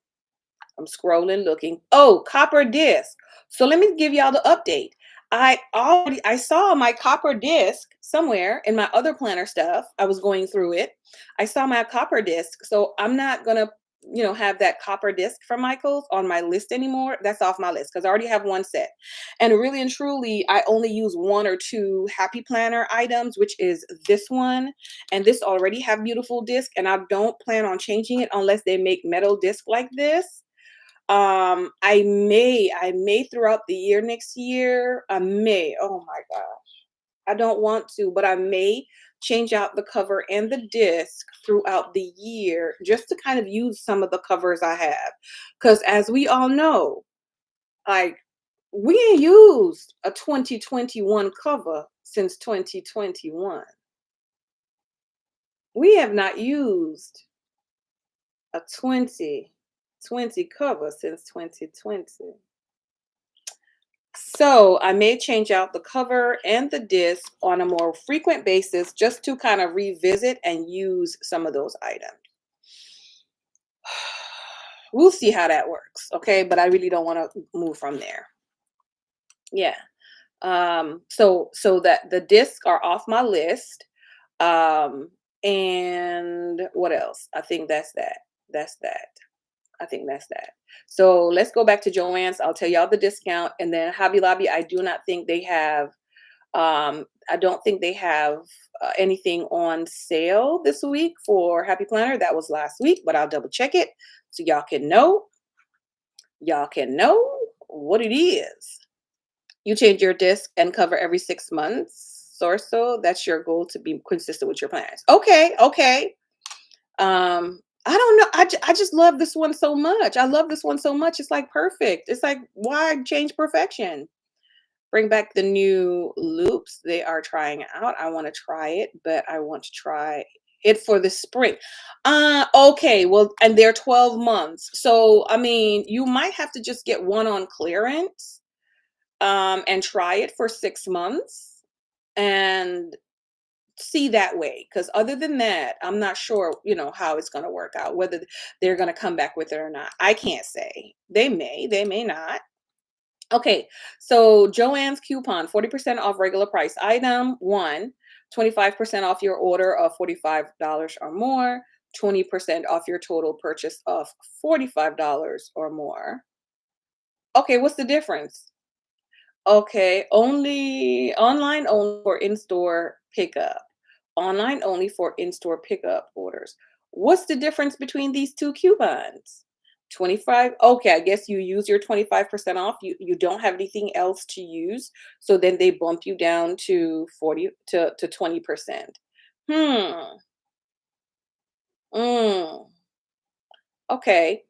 I'm scrolling looking. Oh, copper disc. So let me give y'all the update. I saw my copper disc somewhere in my other planner stuff. I was going through it. I saw my copper disc. So I'm not gonna, have that copper disc from Michaels on my list anymore. That's off my list because I already have one set. And really and truly, I only use one or two Happy Planner items, which is this one and this already have beautiful disc. And I don't plan on changing it unless they make metal disc like this. I may throughout the year next year. I may. Oh my god. I don't want to, but I may change out the cover and the disc throughout the year just to kind of use some of the covers I have. Cuz as we all know, like we ain't used a 2021 cover since 2021. We have not used a 2020 cover since 2020. So I may change out the cover and the disc on a more frequent basis just to kind of revisit and use some of those items. We'll see how that works. Okay. But I really don't want to move from there. Yeah. So that the discs are off my list. And what else? I think that's that. That's that. I think that's that. So let's go back to Joann's. I'll tell y'all the discount. And then Hobby Lobby, I do not think they have I don't think they have anything on sale this week for Happy Planner. That was last week, but I'll double check it so y'all can know. Y'all can know what it is. You change your disc and cover every 6 months or so. That's your goal to be consistent with your plans. Okay, okay. I don't know. I just love this one so much. I love this one so much. It's like perfect. It's like why change perfection? Bring back the new loops they are trying out. I want to try it, but I want to try it for the spring. Okay. Well, and they're 12 months. So, I mean, you might have to just get one on clearance and try it for 6 months and see that way. Because other than that, I'm not sure, how it's going to work out, whether they're going to come back with it or not. I can't say. They may not. Okay, so Joann's coupon, 40% off regular price item, one, 25% off your order of $45 or more, 20% off your total purchase of $45 or more. Okay, what's the difference? Okay, only online only for in-store pickup. Online only for in-store pickup orders. What's the difference between these two coupons? 25. Okay, I guess you use your 25% off. You don't have anything else to use. So then they bump you down to 40 to 20%. Hmm. Mm. Okay.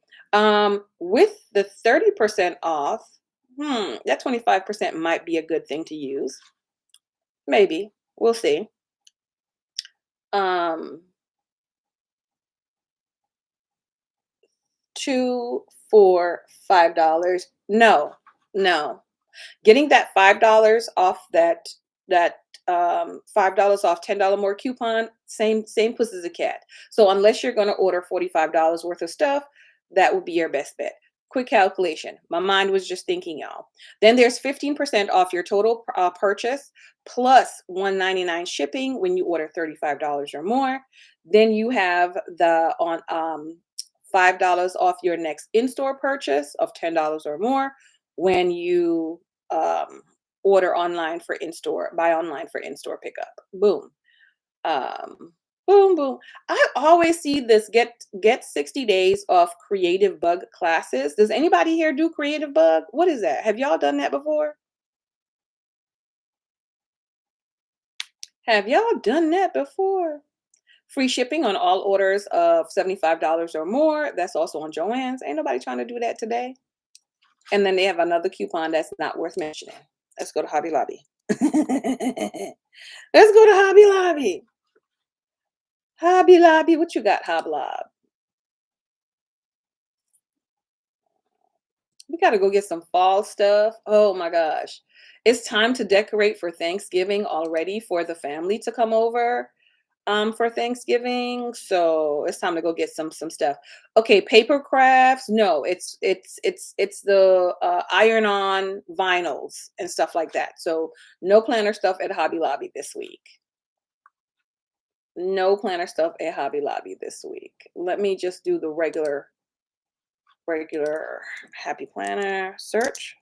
With the 30% off, that 25% might be a good thing to use. Maybe. We'll see. Um, 2 for $5. No, no. Getting that $5 off that $5 off $10 more coupon, same puss as a cat. So unless you're gonna order $45 worth of stuff, that would be your best bet. Quick calculation. My mind was just thinking, y'all. Then there's 15% off your total purchase plus 199 shipping when you order $35 or more. Then you have the on $5 off your next in-store purchase of $10 or more when you um, order online for in-store, buy online for in-store pickup. Boom. Um, boom, boom. I always see this get 60 days off creative bug classes. Does anybody here do creative bug? What is that? Have y'all done that before? Have y'all done that before? Free shipping on all orders of $75 or more. That's also on Joann's. Ain't nobody trying to do that today. And then they have another coupon that's not worth mentioning. Let's go to Hobby Lobby. Let's go to Hobby Lobby. Hobby Lobby, what you got, Hoblob? We gotta go get some fall stuff. Oh my gosh. It's time to decorate for Thanksgiving already for the family to come over for Thanksgiving. So it's time to go get some stuff. Okay, paper crafts. No, it's the iron on vinyls and stuff like that. So no planner stuff at Hobby Lobby this week. No planner stuff at Hobby Lobby this week. Let me just do the regular Happy Planner search.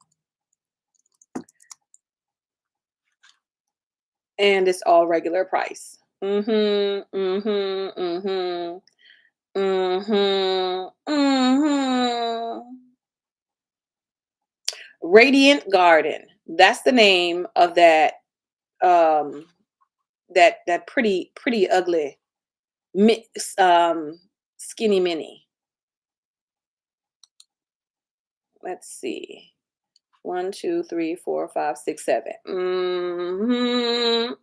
And it's all regular price. Mm-hmm, mm-hmm, mm-hmm, mm-hmm, mm-hmm. Radiant Garden. That's the name of that um that pretty ugly skinny mini. Let's see. 1, 2, 3, 4, 5, 6, 7. Mm-hmm.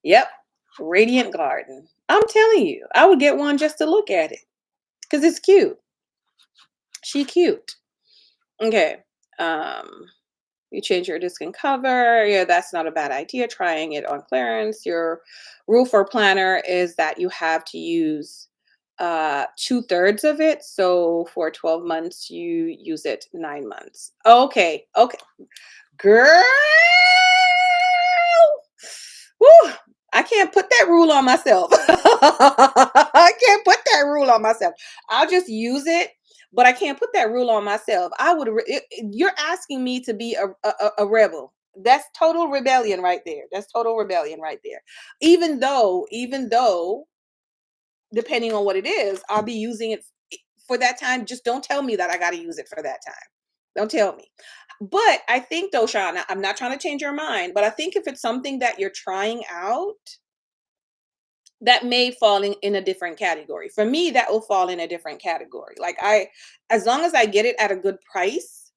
Yep. Radiant Garden. I'm telling you, I would get one just to look at it because it's cute. She cute. Okay. You change your disc and cover. Yeah, that's not a bad idea. Trying it on clearance. Your rule for planner is that you have to use 2/3 of it. So for 12 months, you use it 9 months. Okay. Okay. Girl. Woo, I can't put that rule on myself. I can't put that rule on myself. I'll just use it, but I can't put that rule on myself. You're asking me to be a rebel. That's total rebellion right there. That's total rebellion right there. Even though, depending on what it is, I'll be using it for that time. Just don't tell me that I got to use it for that time. Don't tell me. But I think though, Shauna, I'm not trying to change your mind, but I think if it's something that you're trying out, that may fall in a different category. For me, that will fall in a different category. Like as long as I get it at a good price,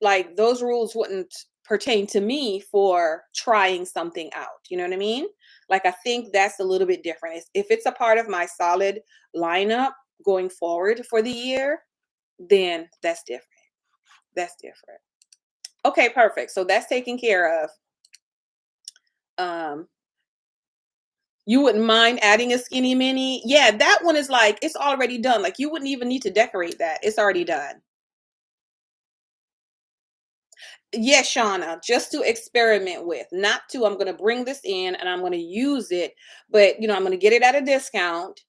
like those rules wouldn't pertain to me for trying something out. You know what I mean? Like I think that's a little bit different. If it's a part of my solid lineup going forward for the year, then that's different. That's different. Okay, perfect. So that's taken care of. Um, you wouldn't mind adding a skinny mini? Yeah, that one is like, it's already done. Like you wouldn't even need to decorate that. It's already done. Yes, Shauna, just to experiment with, not to, I'm going to bring this in and I'm going to use it, but I'm going to get it at a discount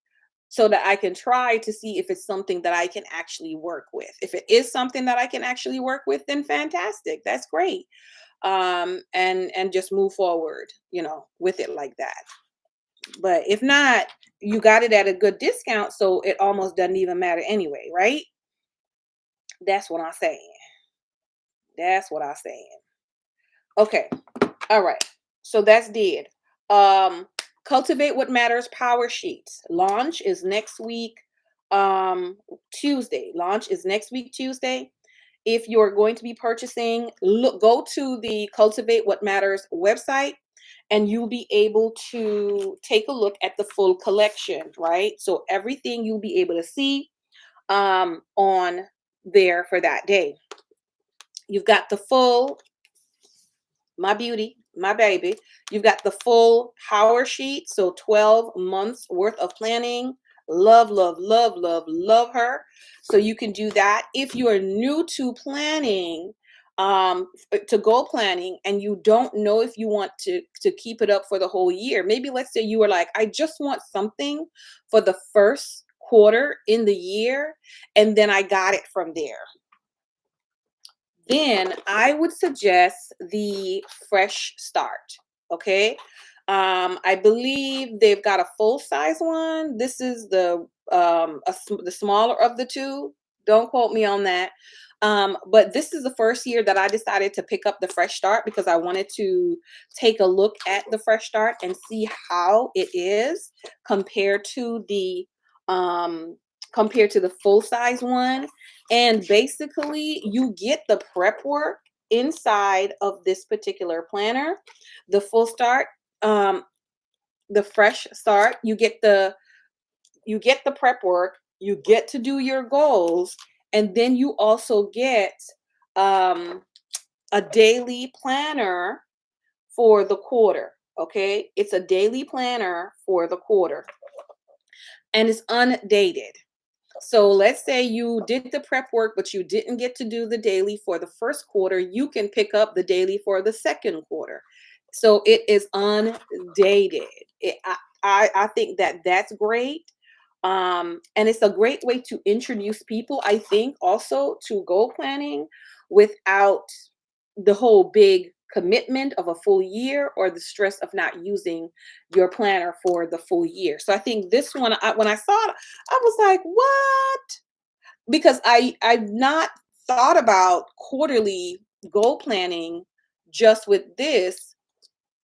so that I can try to see if it's something that I can actually work with. If it is something that I can actually work with, then fantastic. That's great. And just move forward, with it like that. But if not, you got it at a good discount, so it almost doesn't even matter anyway, right? That's what I'm saying. That's what I'm saying. Okay. All right. So that's dead. Cultivate What Matters Power Sheets. Launch is next week, Tuesday. Launch is next week, Tuesday. If you're going to be purchasing, go to the Cultivate What Matters website and you'll be able to take a look at the full collection, right? So everything you'll be able to see on there for that day. You've got the full, my beauty, my baby. You've got the full power sheet. So 12 months worth of planning. Love, love, love, love, love her. So you can do that. If you are new to planning, to goal planning, and you don't know if you want to keep it up for the whole year, maybe let's say you were like, I just want something for the first quarter in the year, and then I got it from there. Then I would suggest the Fresh Start. Okay. I believe they've got a full size one. This is the smaller of the two. Don't quote me on that. But this is the first year that I decided to pick up the Fresh Start because I wanted to take a look at the Fresh Start and see how it is compared to the um full size one. And basically you get the prep work inside of this particular planner. The full start, um the Fresh Start, you get the prep work, you get to do your goals, and then you also get um, a daily planner for the quarter. Okay, it's a daily planner for the quarter, and it's undated. So let's say you did the prep work, but you didn't get to do the daily for the first quarter. You can pick up the daily for the second quarter. So it is undated. I think that that's great. And it's a great way to introduce people, I think, also to goal planning without the whole big commitment of a full year or the stress of not using your planner for the full year. So I think this one, when I saw it, I was like, what? Because I've not thought about quarterly goal planning just with this.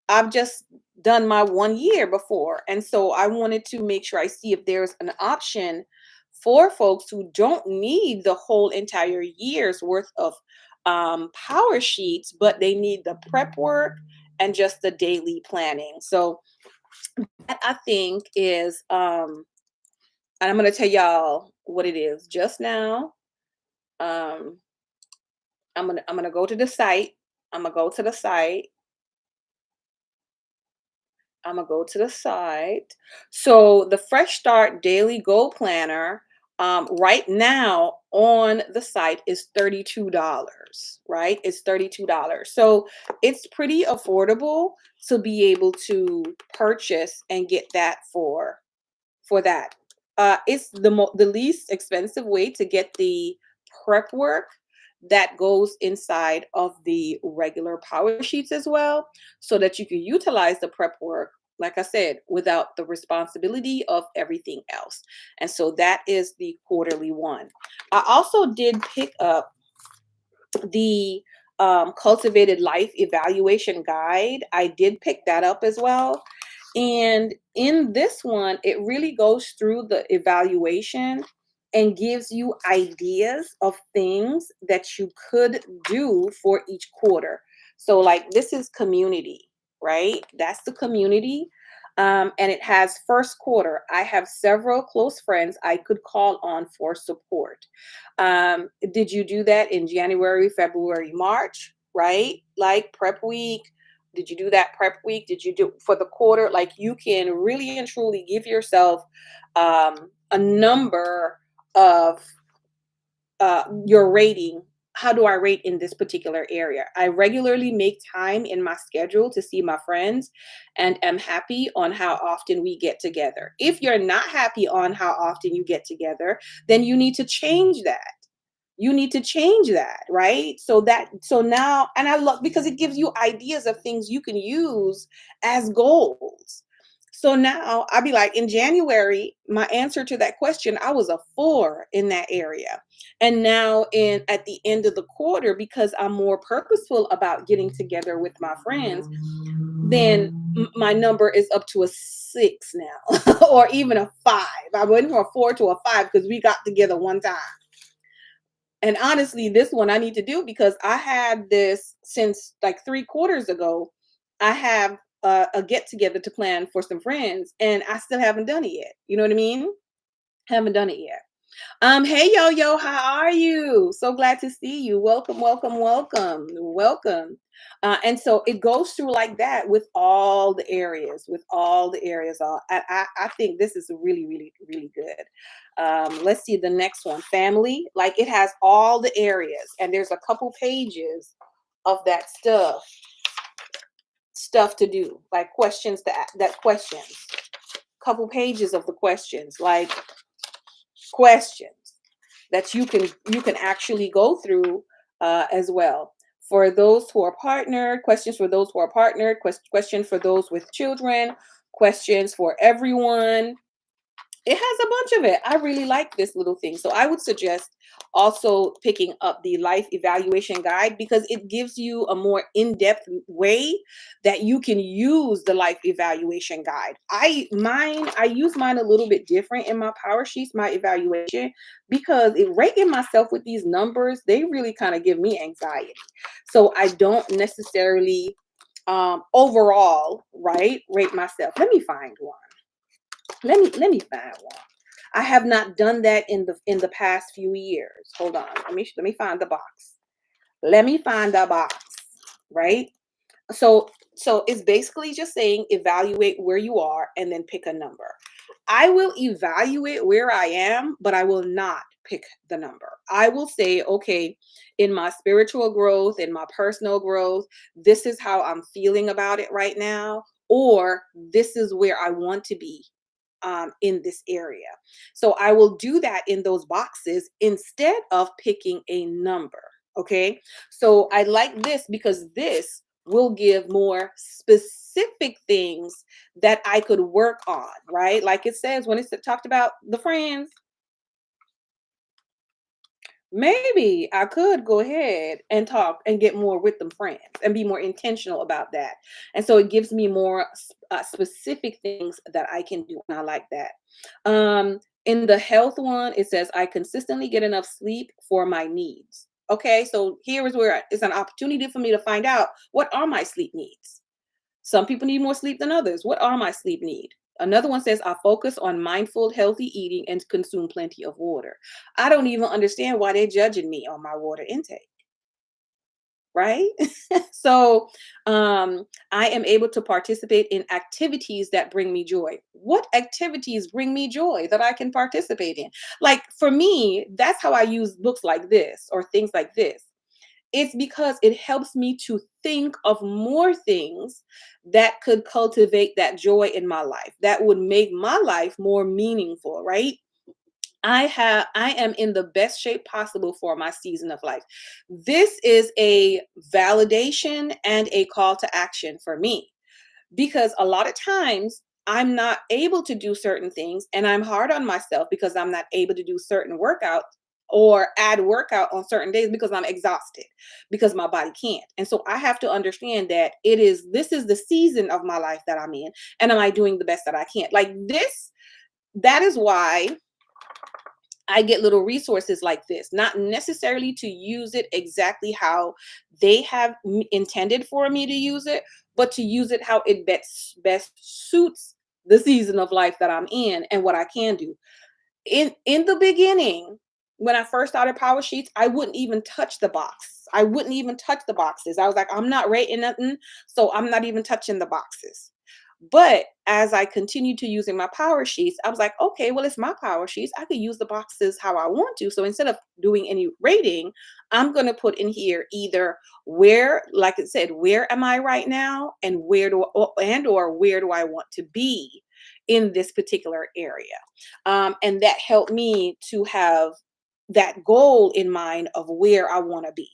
I've just done my 1 year before. And so I wanted to make sure I see if there's an option for folks who don't need the whole entire year's worth of power sheets, but they need the prep work and just the daily planning. So that I think is, and I'm going to tell y'all what it is just now. Um, I'm gonna go to the site. I'm gonna go to the site. I'm gonna go to the site. So the Fresh Start Daily Goal Planner, right now on the site is $32. Right, it's $32. So it's pretty affordable to be able to purchase and get that for that. It's the least expensive way to get the prep work that goes inside of the regular power sheets as well, so that you can utilize the prep work, like I said, without the responsibility of everything else. And so that is the quarterly one. I also did pick up the Cultivated Life Evaluation Guide. I did pick that up as well. And in this one, it really goes through the evaluation and gives you ideas of things that you could do for each quarter. So, like, this is community, right? That's the community. And it has first quarter. I have several close friends I could call on for support. Did you do that in January, February, March, right? Like prep week. Did you do that prep week? Did you do for the quarter? Like, you can really and truly give yourself a number of your rating. How do I rate in this particular area? I regularly make time in my schedule to see my friends and am happy on how often we get together. If you're not happy on how often you get together, then you need to change that. You need to change that, right? So now, and I love because it gives you ideas of things you can use as goals. So now I'll be like, in January, my answer to that question, I was a 4 in that area. And now in at the end of the quarter, because I'm more purposeful about getting together with my friends, then my number is up to a 6 now, or even a 5. I went from a 4 to a 5 because we got together one time. And honestly, this one I need to do because I had this since like 3 quarters ago. I have a get together to plan for some friends, and I still haven't done it yet. You know what I mean? Haven't done it yet. Hey Yo Yo, how are you? So glad to see you. Welcome, welcome, welcome, welcome. And so it goes through like that with all the areas, with all the areas. I think this is really, really, really good. Let's see the next one. Family, like it has all the areas, and there's a couple pages of that stuff to do, like questions that questions. Couple pages of the questions, like questions that you can actually go through as well. For those who are partnered, questions for those who are partnered, questions for those with children, questions for everyone. It has a bunch of it. I really like this little thing. So I would suggest also picking up the life evaluation guide because it gives you a more in-depth way that you can use the life evaluation guide. I use mine a little bit different in my power sheets, my evaluation, because it rating myself with these numbers, they really kind of give me anxiety. So I don't necessarily overall, right, rate myself. Let me find one. Let me find one. I have not done that in the past few years. Hold on. Let me find the box. Let me find the box. Right? So it's basically just saying evaluate where you are and then pick a number. I will evaluate where I am, but I will not pick the number. I will say, okay, in my spiritual growth, in my personal growth, this is how I'm feeling about it right now, or this is where I want to be in this area. So I will do that in those boxes instead of picking a number. Okay. So I like this because this will give more specific things that I could work on, right? Like it says when it talked about the friends, maybe I could go ahead and talk and get more with them friends and be more intentional about that. And so it gives me more specific things that I can do. And I like that. In the health one, it says, I consistently get enough sleep for my needs. Okay, so here is where it's an opportunity for me to find out what are my sleep needs. Some people need more sleep than others. What are my sleep needs? Another one says, I focus on mindful, healthy eating and consume plenty of water. I don't even understand why they're judging me on my water intake, right? So I am able to participate in activities that bring me joy. What activities bring me joy that I can participate in? Like for me, that's how I use books like this or things like this. It's because it helps me to think of more things that could cultivate that joy in my life, that would make my life more meaningful, right? I am in the best shape possible for my season of life. This is a validation and a call to action for me because a lot of times I'm not able to do certain things and I'm hard on myself because I'm not able to do certain workouts or add workout on certain days because I'm exhausted because my body can't. And so I have to understand that this is the season of my life that I'm in and am I doing the best that I can? Like this, that is why I get little resources like this, not necessarily to use it exactly how they have intended for me to use it, but to use it how it best suits the season of life that I'm in and what I can do. In the beginning, when I first started Power Sheets, I wouldn't even touch the box. I wouldn't even touch the boxes. I was like, I'm not rating nothing, so I'm not even touching the boxes. But as I continued to using my power sheets, I was like, okay, well, it's my power sheets. I could use the boxes how I want to. So instead of doing any rating, I'm going to put in here either where, like it said, where am I right now, and where do I want to be in this particular area, and that helped me to have that goal in mind of where I want to be.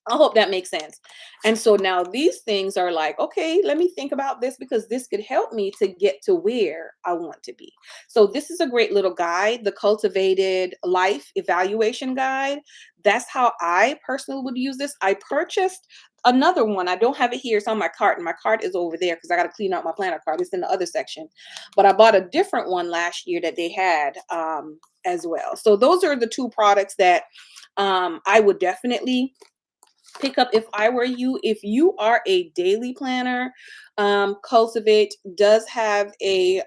I hope that makes sense. And so now these things are like, okay, let me think about this because this could help me to get to where I want to be. So this is a great little guide, the Cultivated Life Evaluation Guide. That's how I personally would use this. I purchased another one. I don't have it here. It's on my cart, and my cart is over there because I got to clean out my planner cart. It's in the other section. But I bought a different one last year that they had as well. So those are the two products that I would definitely pick up if I were you. If you are a daily planner, Cultivate does have a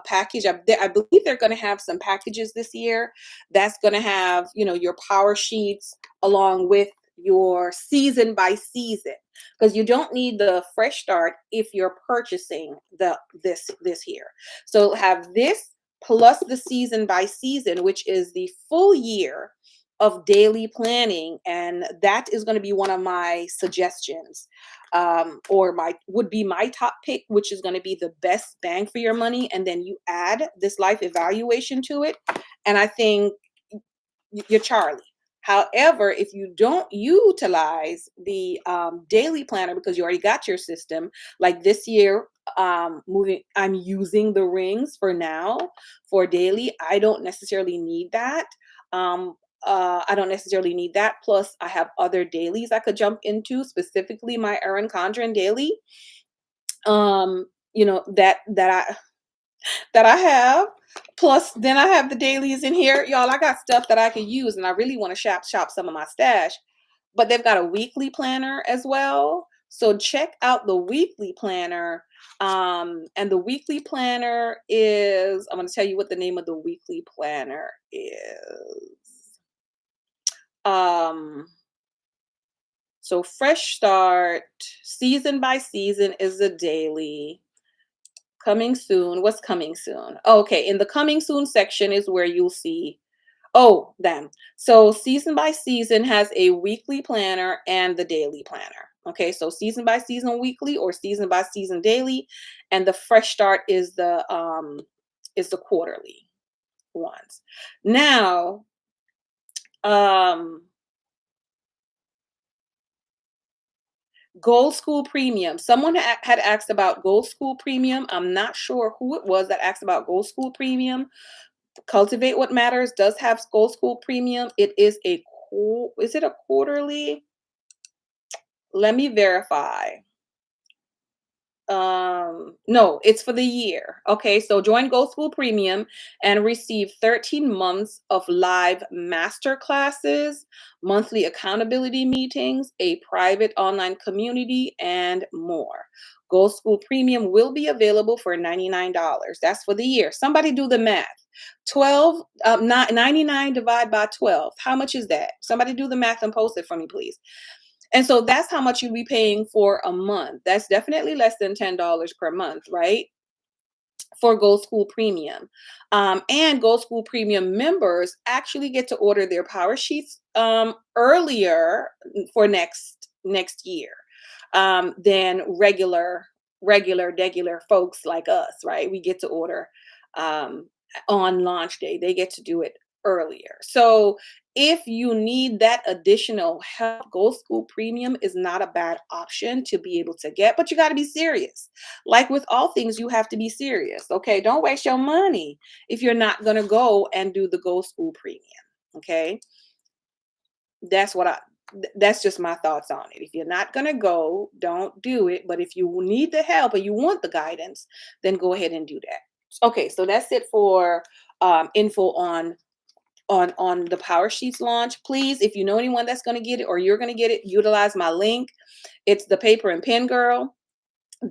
package. I believe they're going to have some packages this year that's going to have, your power sheets along with your season by season, because you don't need the fresh start if you're purchasing this here. So have this plus the season by season, which is the full year of daily planning, and that is going to be one of my suggestions, or would be my top pick, which is going to be the best bang for your money. And then you add this life evaluation to it, and I think you're Charlie. However, if you don't utilize the daily planner because you already got your system, like this year I'm using the rings for now for daily. I don't necessarily need that. I don't necessarily need that. Plus, I have other dailies I could jump into, specifically my Erin Condren daily. You know, that I have. Plus, then I have the dailies in here. Y'all, I got stuff that I could use, and I really want to shop some of my stash. But they've got a weekly planner as well. So check out the weekly planner. And the weekly planner is, I'm going to tell you what the name of the weekly planner is. Um, so Fresh Start, season by season is a daily. Coming soon. What's coming soon? Okay, in the coming soon section is where you'll see. Oh, then. So season by season has a weekly planner and the daily planner. Okay, so season by season weekly or season by season daily, and the Fresh Start is the quarterly ones. Now, um Gold School Premium. Someone had asked about Gold School Premium. I'm not sure who it was that asked about Gold School Premium. Cultivate What Matters does have Gold School Premium. It is is it a quarterly? Let me verify. No, it's for the year. Okay, so join Gold School Premium and receive 13 months of live master classes, monthly accountability meetings, a private online community, and more. Gold School Premium will be available for $99. That's for the year. Somebody do the math. 99 divided by 12. How much is that? Somebody do the math and post it for me, please. And so that's how much you'll be paying for a month. That's definitely less than $10 per month, right? For Gold School Premium. And Gold School Premium members actually get to order their power sheets earlier for next year than regular folks like us, right? We get to order um, on launch day. They get to do it earlier. So if you need that additional help, Gold School Premium is not a bad option to be able to get, but you got to be serious. Like with all things, you have to be serious. Okay. Don't waste your money if you're not going to go and do the Gold School Premium. Okay. That's what that's just my thoughts on it. If you're not going to go, don't do it. But if you need the help or you want the guidance, then go ahead and do that. Okay. So that's it for info on the Power Sheets launch. Please, if you know anyone that's going to get it or you're going to get it, utilize my link. It's the Paper and Pen Girl.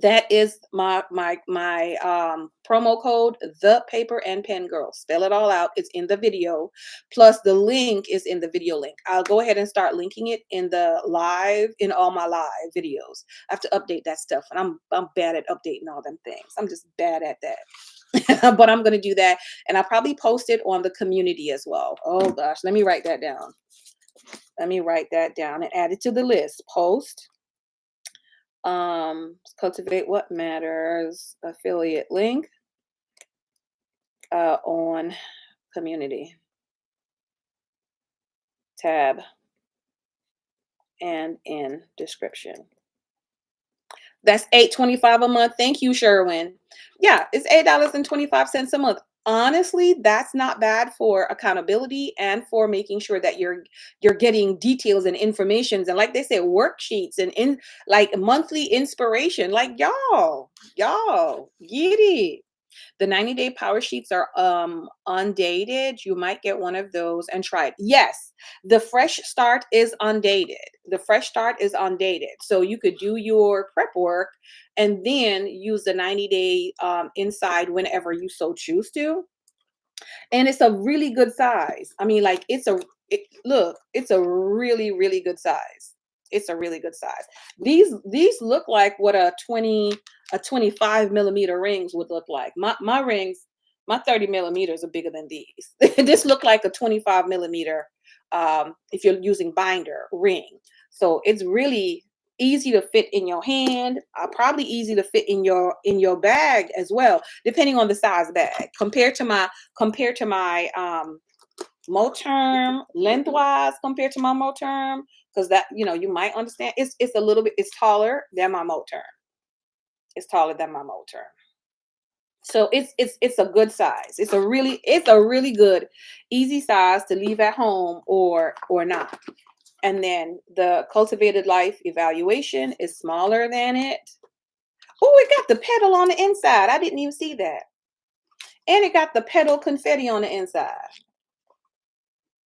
That is my promo code, the Paper and Pen Girl. Spell it all out. It's in the video. Plus the link is in the video link. I'll go ahead and start linking it in all my live videos. I have to update that stuff, and I'm bad at updating all them things. I'm just bad at that. But I'm going to do that, and I'll probably post it on the community as well. Oh gosh, let me write that down. Let me write that down and add it to the list. Post. Cultivate What Matters affiliate link on community tab and in description. That's $8.25 a month. Thank you, Sherwin. Yeah, it's $8.25 a month. Honestly, that's not bad for accountability and for making sure that you're getting details and informations and, like they say, worksheets and in like monthly inspiration. Like y'all get it. The 90-day power sheets are undated. You might get one of those and try it. Yes, the Fresh Start is undated. The Fresh Start is undated. So you could do your prep work and then use the 90-day inside whenever you so choose to. And it's a really good size. I mean, like look, it's a really, really good size. It's a really good size. These look like what a 25 millimeter rings would look like. My rings, my 30 millimeters are bigger than these. This look like a 25 millimeter if you're using binder ring. So it's really easy to fit in your hand, probably easy to fit in your bag as well, depending on the size bag. Compared to my Moterm lengthwise, compared to my Moterm, because that, you might understand it's a little bit, it's taller than my Moterm. It's taller than my motor. So it's a good size. It's a really good, easy size to leave at home or not. And then the cultivated life evaluation is smaller than it. Oh, it got the pedal on the inside. I didn't even see that. And it got the pedal confetti on the inside.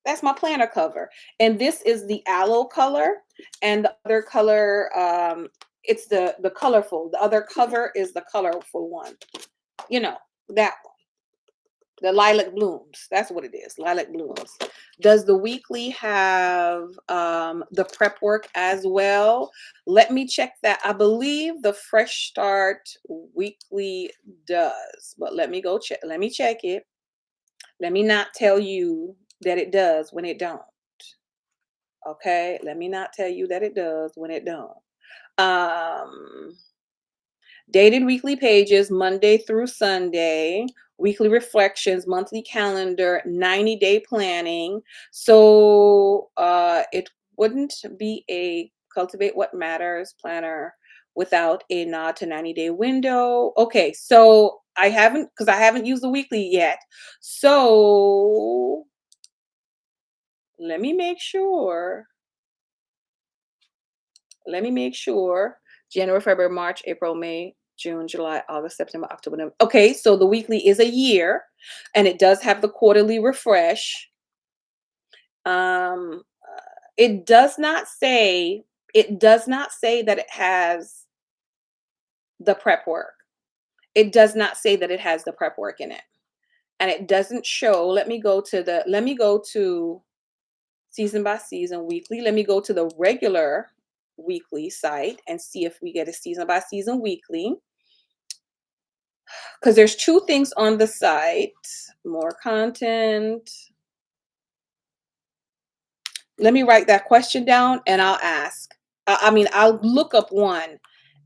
That's my planner cover. And this is the aloe color. And the other color, it's the colorful. The other cover is the colorful one. You know, that one. The lilac blooms. That's what it is. Lilac blooms. Does the weekly have the prep work as well? Let me check that. I believe the Fresh Start weekly does, but let me go check. Let me check it. Let me not tell you that it does when it don't. Okay, let me not tell you that it does when it don't. Um, Dated weekly pages, Monday through Sunday, weekly reflections, monthly calendar, 90-day planning. So it wouldn't be a Cultivate What Matters planner without a nod to 90-day window. Okay, so I haven't used the weekly yet. So let me make sure. Let me make sure. January, February, March, April, May, June, July, August, September, October, November. Okay, so the weekly is a year, and it does have the quarterly refresh. It does not say. It does not say that it has the prep work. It does not say that it has the prep work in it, and it doesn't show. Let me go to the. Let me go to season by season weekly. Let me go to the regular weekly site and see if we get a season by season weekly, because there's two things on the site. More content. Let me write that question down and I'll ask. I mean, I'll look up one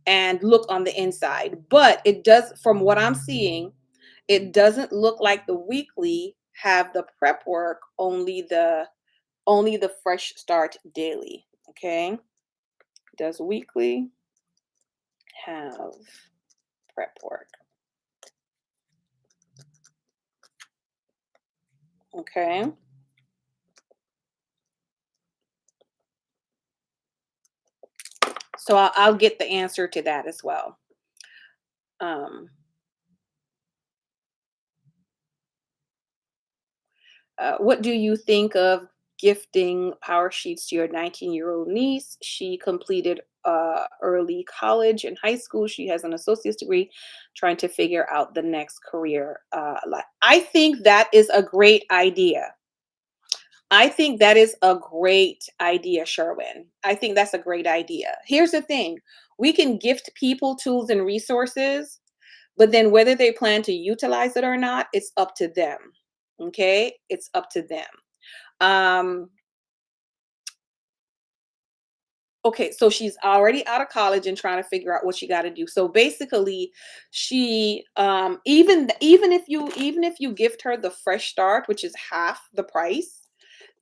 and look on the inside, but it does, from what I'm seeing, it doesn't look like the weekly have the prep work, only the Fresh Start daily. Okay, does weekly have prep work? Okay, so I'll get the answer to that as well. um what do you think of gifting power sheets to your 19-year-old niece? She completed early college and high school. She has an associate's degree, trying to figure out the next career. I think that is a great idea. I think that is a great idea, Sherwin. I think that's a great idea. Here's the thing: we can gift people tools and resources, but then whether they plan to utilize it or not, it's up to them. Okay? It's up to them. Um, okay, so she's already out of college and trying to figure out what she got to do. So basically, she even if you gift her the Fresh Start, which is half the price,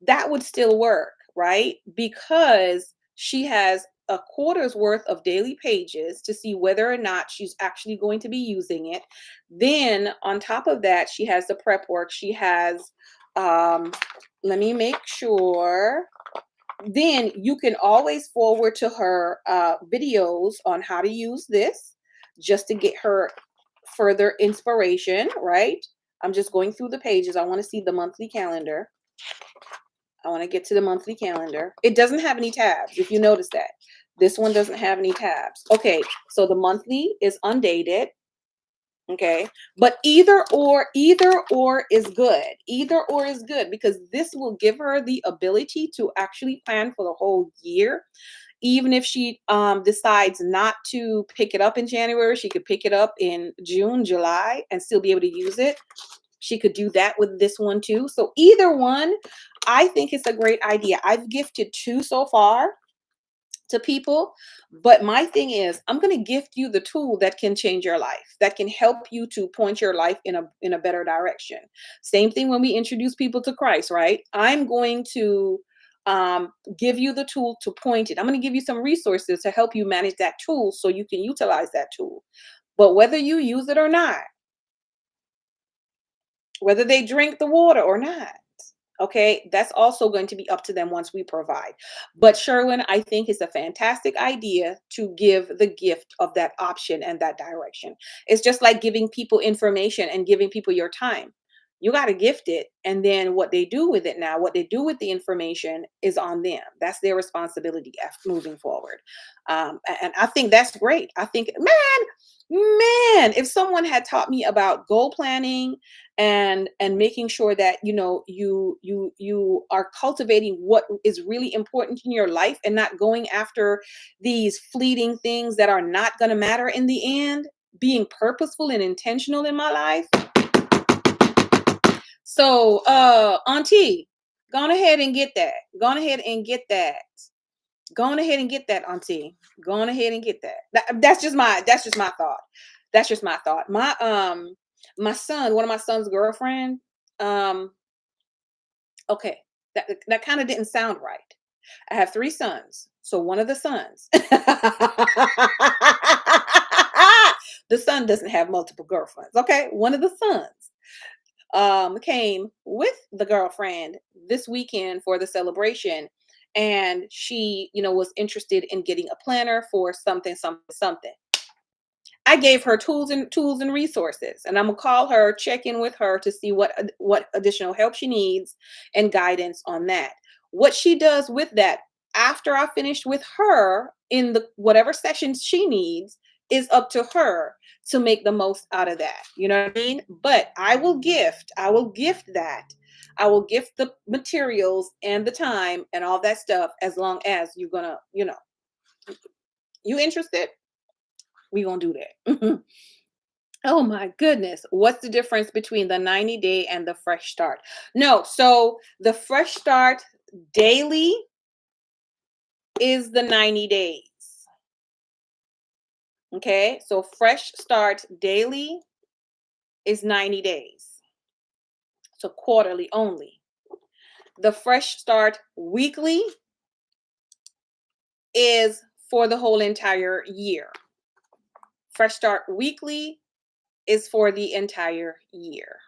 that would still work, right? Because she has a quarter's worth of daily pages to see whether or not she's actually going to be using it. Then on top of that, she has the prep work. She has, um, let me make sure. Then you can always forward to her videos on how to use this, just to get her further inspiration, right? I'm just going through the pages. I want to see the monthly calendar. I want to get to the monthly calendar. It doesn't have any tabs, if you notice that. This one doesn't have any tabs. Okay, so the monthly is undated. Okay, but either or is good. Either or is good because this will give her the ability to actually plan for the whole year. Even if she decides not to pick it up in January, she could pick it up in June, July, and still be able to use it. She could do that with this one too. So either one, I think it's a great idea. I've gifted two so far to people, but my thing is I'm going to gift you the tool that can change your life, that can help you to point your life in a better direction. Same thing when we introduce people to Christ, right? I'm going to give you the tool to point it. I'm going to give you some resources to help you manage that tool so you can utilize that tool. But whether you use it or not, whether they drink the water or not, okay, that's also going to be up to them once we provide. But Sherwin, I think it's a fantastic idea to give the gift of that option and that direction. It's just like giving people information and giving people your time. You got to gift it. And then what they do with it now, what they do with the information is on them. That's their responsibility moving forward. And I think that's great. I think, man, if someone had taught me about goal planning and making sure that you are cultivating what is really important in your life and not going after these fleeting things that are not going to matter in the end, being purposeful and intentional in my life. So auntie, go on ahead and get that. Go on ahead and get that. Go on ahead and get that, auntie. Go on ahead and get that. That's just my thought. That's just my thought. My son, one of my son's girlfriend, okay, that kind of didn't sound right. I have 3 sons. So one of the sons, the son doesn't have multiple girlfriends. Okay. One of the sons came with the girlfriend this weekend for the celebration. And she, was interested in getting a planner for something. I gave her tools and resources, and I'm gonna call her, check in with her to see what additional help she needs and guidance on that. What she does with that after I finished with her in the whatever sessions she needs is up to her to make the most out of that. You know what I mean? But I will gift that. I will gift the materials and the time and all that stuff as long as you're gonna, you interested? We gonna do that. Oh my goodness. What's the difference between the 90-day and the fresh start? No, so the fresh start daily is the 90 days. Okay, so fresh start daily is 90 days. So quarterly only. The fresh start weekly is for the whole entire year. Fresh start weekly is for the entire year.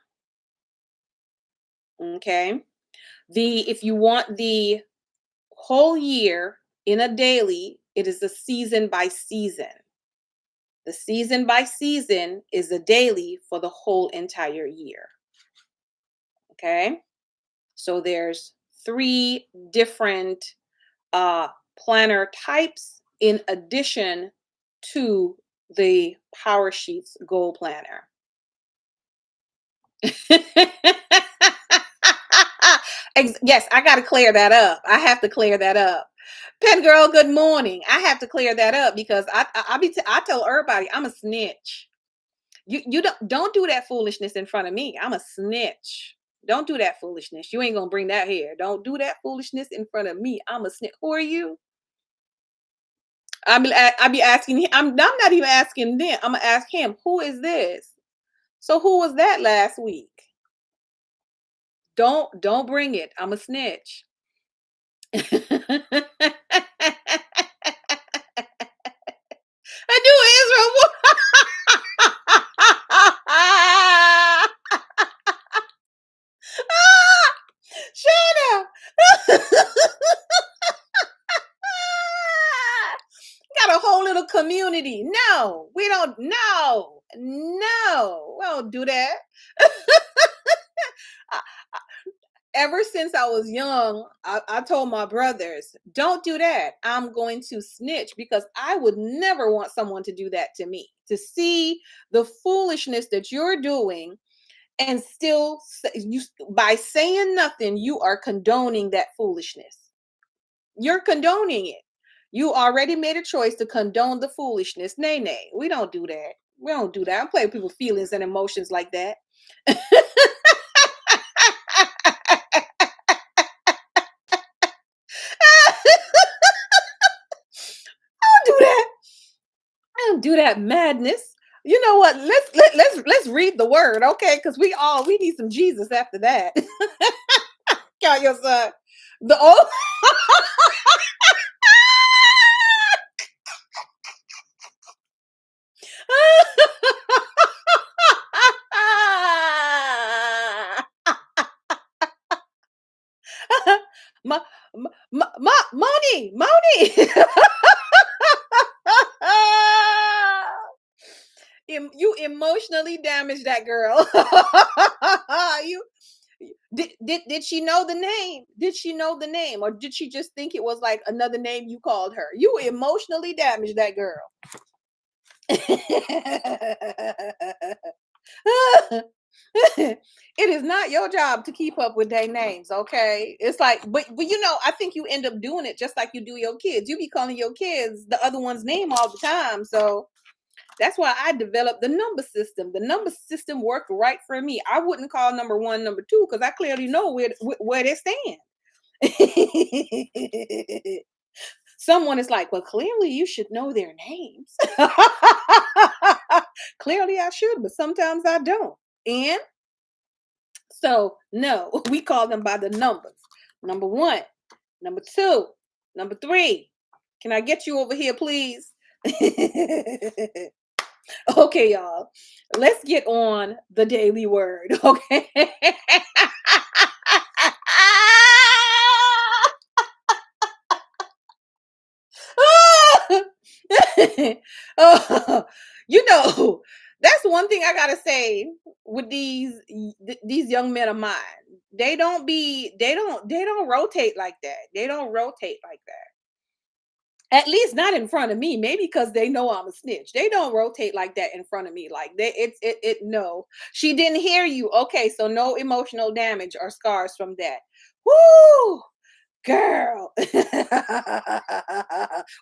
Okay. If you want the whole year in a daily, it is the season by season. The season by season is a daily for the whole entire year. Okay. So there's 3 different planner types in addition to the Power Sheets Goal Planner. Yes, I got to clear that up. I have to clear that up. Pen girl, good morning. I have to clear that up because I tell everybody I'm a snitch. You don't do that foolishness in front of me. I'm a snitch. Don't do that foolishness. You ain't gonna bring that here. Don't do that foolishness in front of me. I'm a snitch. Who are you? I be asking him. I'm not even asking them. I'm gonna ask him. Who is this? So who was that last week? Don't bring it. I'm a snitch. I knew Israel. Shut up. Got a whole little community. No, we don't. No, we don't do that. Ever since I was young, I told my brothers, don't do that. I'm going to snitch because I would never want someone to do that to me. To see the foolishness that you're doing and still, by saying nothing, you are condoning that foolishness. You're condoning it. You already made a choice to condone the foolishness. Nay, we don't do that. We don't do that. I'm playing with people's feelings and emotions like that. I don't do that madness. You know what? Let's read the word, okay? Because we need some Jesus after that. Count your son. The old Ma, Moni, Moni. You emotionally damaged that girl. you did she know the name? Did she know the name, or did she just think it was like another name you called her? You emotionally damaged that girl. It is not your job to keep up with their names, okay? It's like, but I think you end up doing it just like you do your kids. You be calling your kids the other one's name all the time. So that's why I developed the number system. The number system worked right for me. I wouldn't call number one, number two, because I clearly know where they stand. Someone is like, well, clearly you should know their names. Clearly I should, but sometimes I don't. And so, no, we call them by the numbers. Number one, number two, number three. Can I get you over here, please? Okay, y'all. Let's get on the daily word. Okay. Oh, that's one thing I gotta say with these young men of mine. They don't rotate like that. They don't rotate like that. At least not in front of me. Maybe because they know I'm a snitch. They don't rotate like that in front of me. Like no. She didn't hear you. Okay, so no emotional damage or scars from that. Woo! Girl.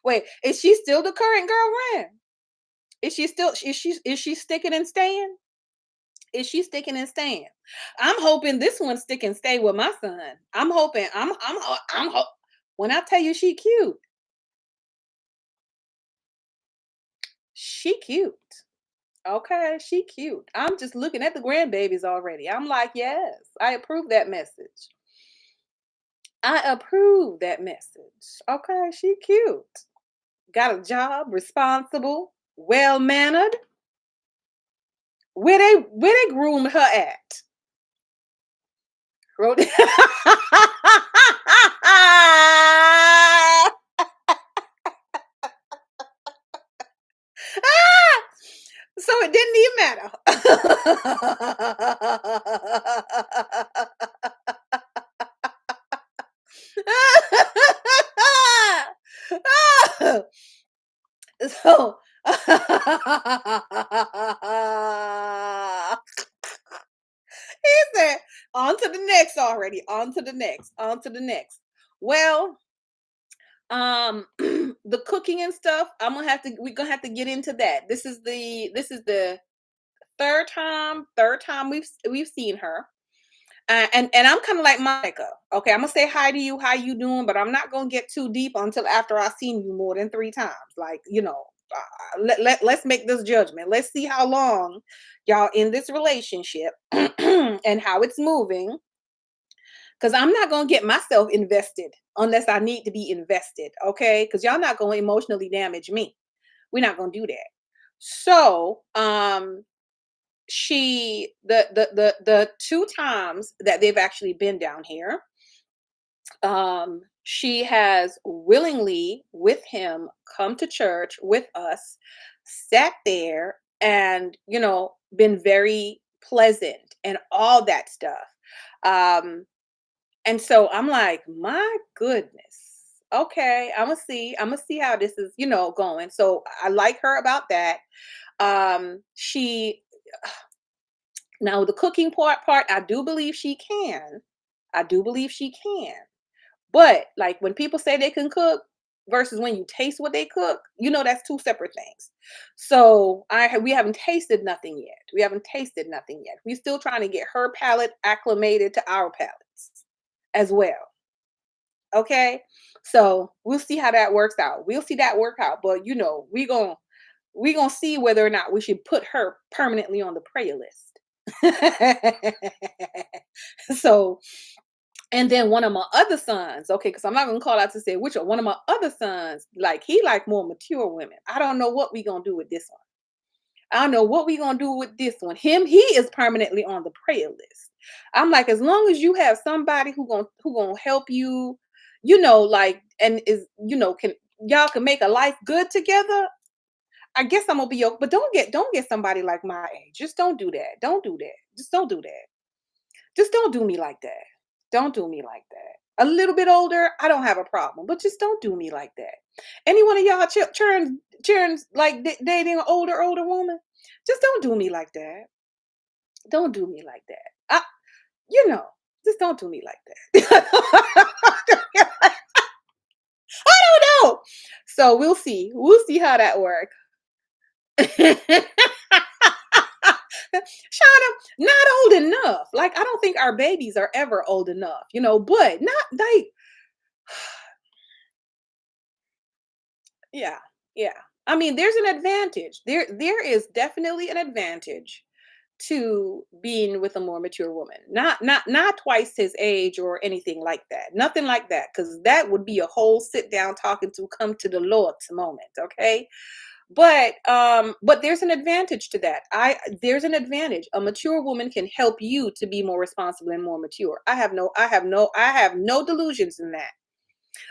Wait, is she still the current girlfriend? Is she sticking and staying? Is she sticking and staying? I'm hoping this one stick and stay with my son. I'm hoping. When I tell you she cute, she cute. Okay, she cute. I'm just looking at the grandbabies already. I'm like, yes, I approve that message. I approve that message. Okay, she cute. Got a job, responsible, well mannered. Where they groomed her at? Wrote So it didn't even matter. So he said, on to the next already. On to the next. On to the next. Well, the cooking and stuff, we're gonna have to get into that. This is the third time we've seen her. And I'm kind of like Monica. Okay, I'm gonna say hi to you. How you doing? But I'm not gonna get too deep until after I've seen you more than three times. Like, let's make this judgment. Let's see how long y'all in this relationship and how it's moving. Because I'm not gonna get myself invested unless I need to be invested. Okay, because y'all not gonna emotionally damage me. We're not gonna do that. So, the two times that they've actually been down here, she has willingly with him come to church with us, sat there, and been very pleasant and all that stuff. And so I'm like, my goodness. Okay, I'm gonna see how this is going. So I like her about that. She Now the cooking part, I do believe she can. I do believe she can. But like when people say they can cook versus when you taste what they cook, that's two separate things. So we haven't tasted nothing yet. We haven't tasted nothing yet. We're still trying to get her palate acclimated to our palates as well. Okay? So we'll see how that works out. We'll see that work out. But we gonna see whether or not we should put her permanently on the prayer list. So And then one of my other sons, okay, because I'm not gonna call out to say which one. One of my other sons, like he like more mature women. I don't know what we gonna do with this one. I don't know what we gonna do with this one. He is permanently on the prayer list. I'm like, as long as you have somebody who gonna help you, like, and is, can y'all can make a life good together. I guess I'm gonna be okay. But don't get somebody like my age. Just don't do that. Don't do that. Just don't do that. Just don't do me like that. Don't do me like that. A little bit older, I don't have a problem, but just don't do me like that. Any one of y'all children like dating an older woman, just don't do me like that. Don't do me like that. You know, just don't do me like that. I don't know. So we'll see. We'll see how that works. Shauna, not old enough. Like, I don't think our babies are ever old enough, but not like, yeah, yeah. I mean, there's an advantage. There is definitely an advantage to being with a more mature woman. Not twice his age or anything like that. Nothing like that, because that would be a whole sit down talking to come to the Lord's moment, okay? But there's an advantage to that. There's an advantage. A mature woman can help you to be more responsible and more mature. I have no delusions in that.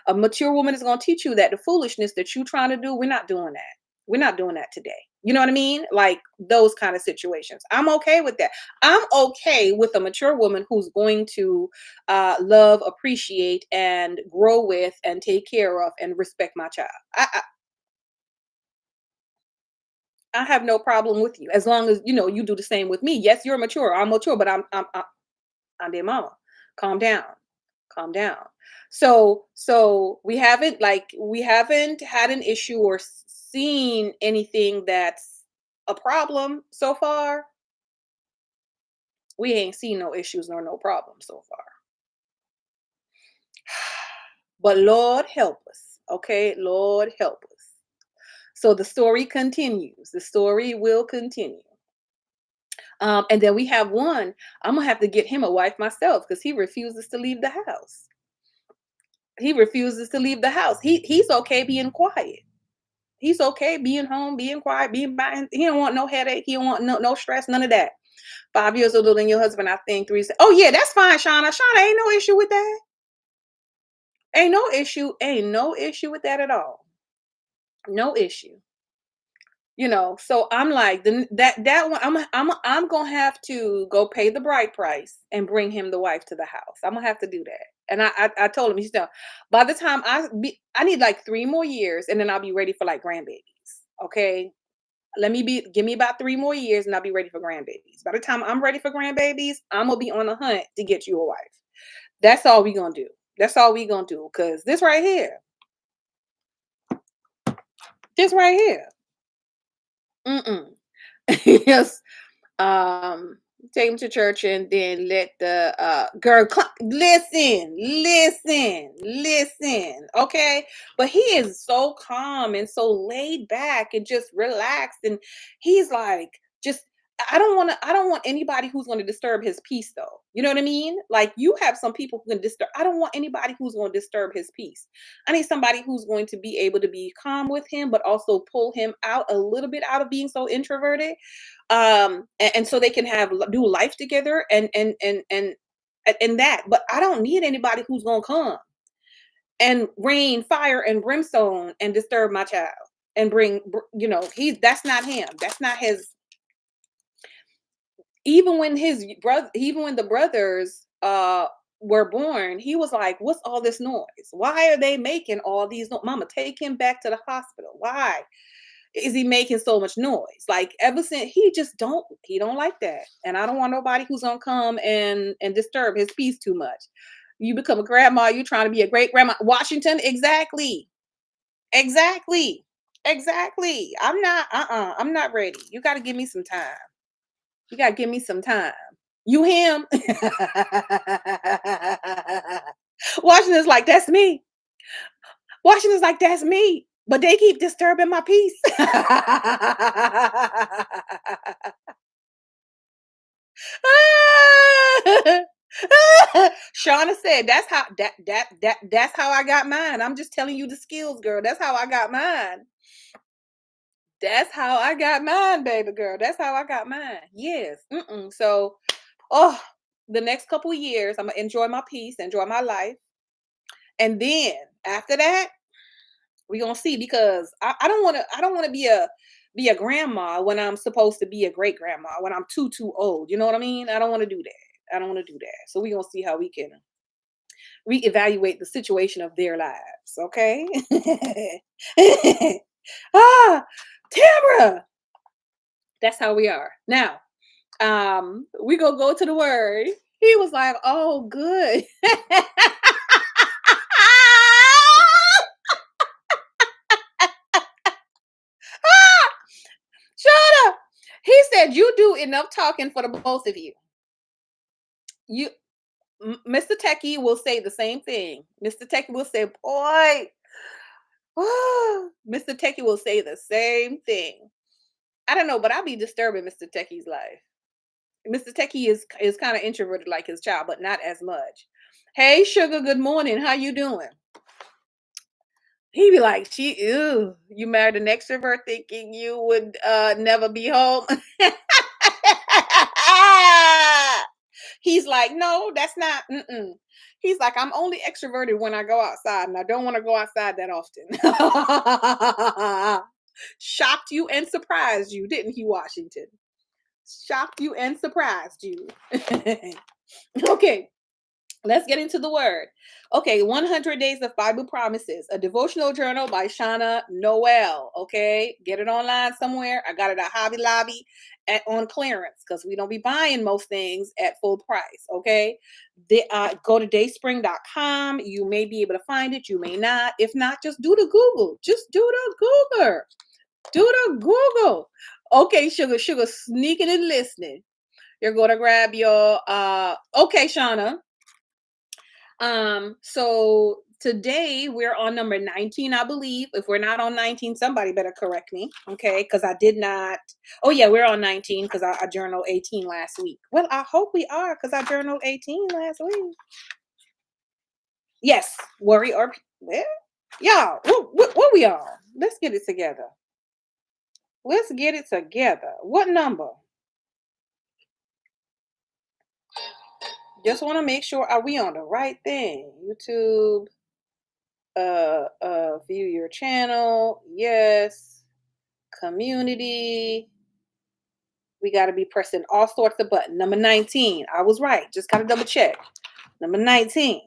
A mature woman is going to teach you that the foolishness that you're trying to do, we're not doing that. We're not doing that today. You know what I mean? Like those kind of situations. I'm okay with that. I'm okay with a mature woman who's going to love, appreciate, and grow with, and take care of, and respect my child. I have no problem with you as long as you do the same with me. Yes, you're mature. I'm mature, but I'm their mama. Calm down. Calm down. So we haven't had an issue or seen anything that's a problem so far. We ain't seen no issues nor no problems so far. But Lord help us. Okay, Lord help us. So the story continues. The story will continue. And then we have one. I'm gonna have to get him a wife myself because he refuses to leave the house. He refuses to leave the house. He's okay being quiet. He's okay being home, being quiet, being by. He don't want no headache. He don't want no stress, none of that. 5 years older than your husband, I think. Three. Oh yeah, that's fine, Shauna. Shauna, ain't no issue with that. Ain't no issue. Ain't no issue with that at all. No issue. So I'm like, that one, I'm gonna have to go pay the bride price and bring him the wife to the house. I'm gonna have to do that. And I told him, by the time I need like 3 more years, and then I'll be ready for like grandbabies. Okay, give me about 3 more years, and I'll be ready for grandbabies. By the time I'm ready for grandbabies, I'm gonna be on a hunt to get you a wife. That's all we gonna do. That's all we gonna do. Cause this right here. Mm-mm. Yes. um Take him to church, and then let the girl listen, okay? But he is so calm and so laid back and just relaxed, and he's like, just, I don't want anybody who's going to disturb his peace, though. You know what I mean? Like, you have some people who can disturb. I don't want anybody who's going to disturb his peace. I need somebody who's going to be able to be calm with him, but also pull him out a little bit out of being so introverted, and so they can do life together, and that. But I don't need anybody who's gonna come and rain fire and brimstone and disturb my child and that's not him. That's not his. Even when the brothers were born, he was like, what's all this noise? Why are they making all these mama, take him back to the hospital. Why is he making so much noise? Like, ever since, he don't like that. And I don't want nobody who's gonna come and disturb his peace too much. You become a grandma, you're trying to be a great grandma. Washington, exactly. Exactly. Exactly. I'm not ready. You gotta give me some time. You gotta give me some time. You him. Washington's like, that's me. Washington's like, that's me. But they keep disturbing my peace. Shauna said, that's how I got mine. I'm just telling you the skills, girl. That's how I got mine. That's how I got mine, baby girl. That's how I got mine. Yes. So, oh, the next couple of years, I'm gonna enjoy my peace, enjoy my life, and then after that, we're gonna see because I don't want to be a grandma when I'm supposed to be a great grandma when I'm too old. You know what I mean? I don't want to do that. I don't want to do that. So we're gonna see how we can reevaluate the situation of their lives. Okay. Ah, Tamara. That's how we are. Now, we gonna go to the word. He was like, oh, good. Shut up. He said, you do enough talking for the both of you. You Mr. Techie will say the same thing. Mr. Techie will say, boy, Mr. Techie will say the same thing. I don't know, but I'll be disturbing Mr. Techie's life. Mr. Techie is kind of introverted like his child, but not as much. Hey, sugar, good morning. How you doing? He be like, ew, you married an extrovert thinking you would never be home. He's like, no, that's not. He's like, I'm only extroverted when I go outside, and I don't want to go outside that often. Shocked you and surprised you, didn't he, Washington? Shocked you and surprised you. Okay. Let's get into the word. Okay, 100 Days of Bible Promises, a devotional journal by Shauna Noel. Okay, get it online somewhere. I got it at Hobby Lobby on clearance because we don't be buying most things at full price. Okay, go to dayspring.com. You may be able to find it. You may not. If not, just do the Google. Just do the Google. Do the Google. Okay, sugar, sneaking and listening. You're going to grab your, okay, Shauna. So today we're on number 19, I believe. If we're not on 19, somebody better correct me. Okay. Cause I did not. Oh yeah, we're on 19 because I journaled 18 last week. Well, I hope we are because I journaled 18 last week. Yes. Worry or well, y'all, what we on? Let's get it together. Let's get it together. What number? Just want to make sure are we on the right thing? YouTube. View your channel. Yes. Community. We got to be pressing all sorts of buttons. Number 19. I was right. Just got to double check. Number 19.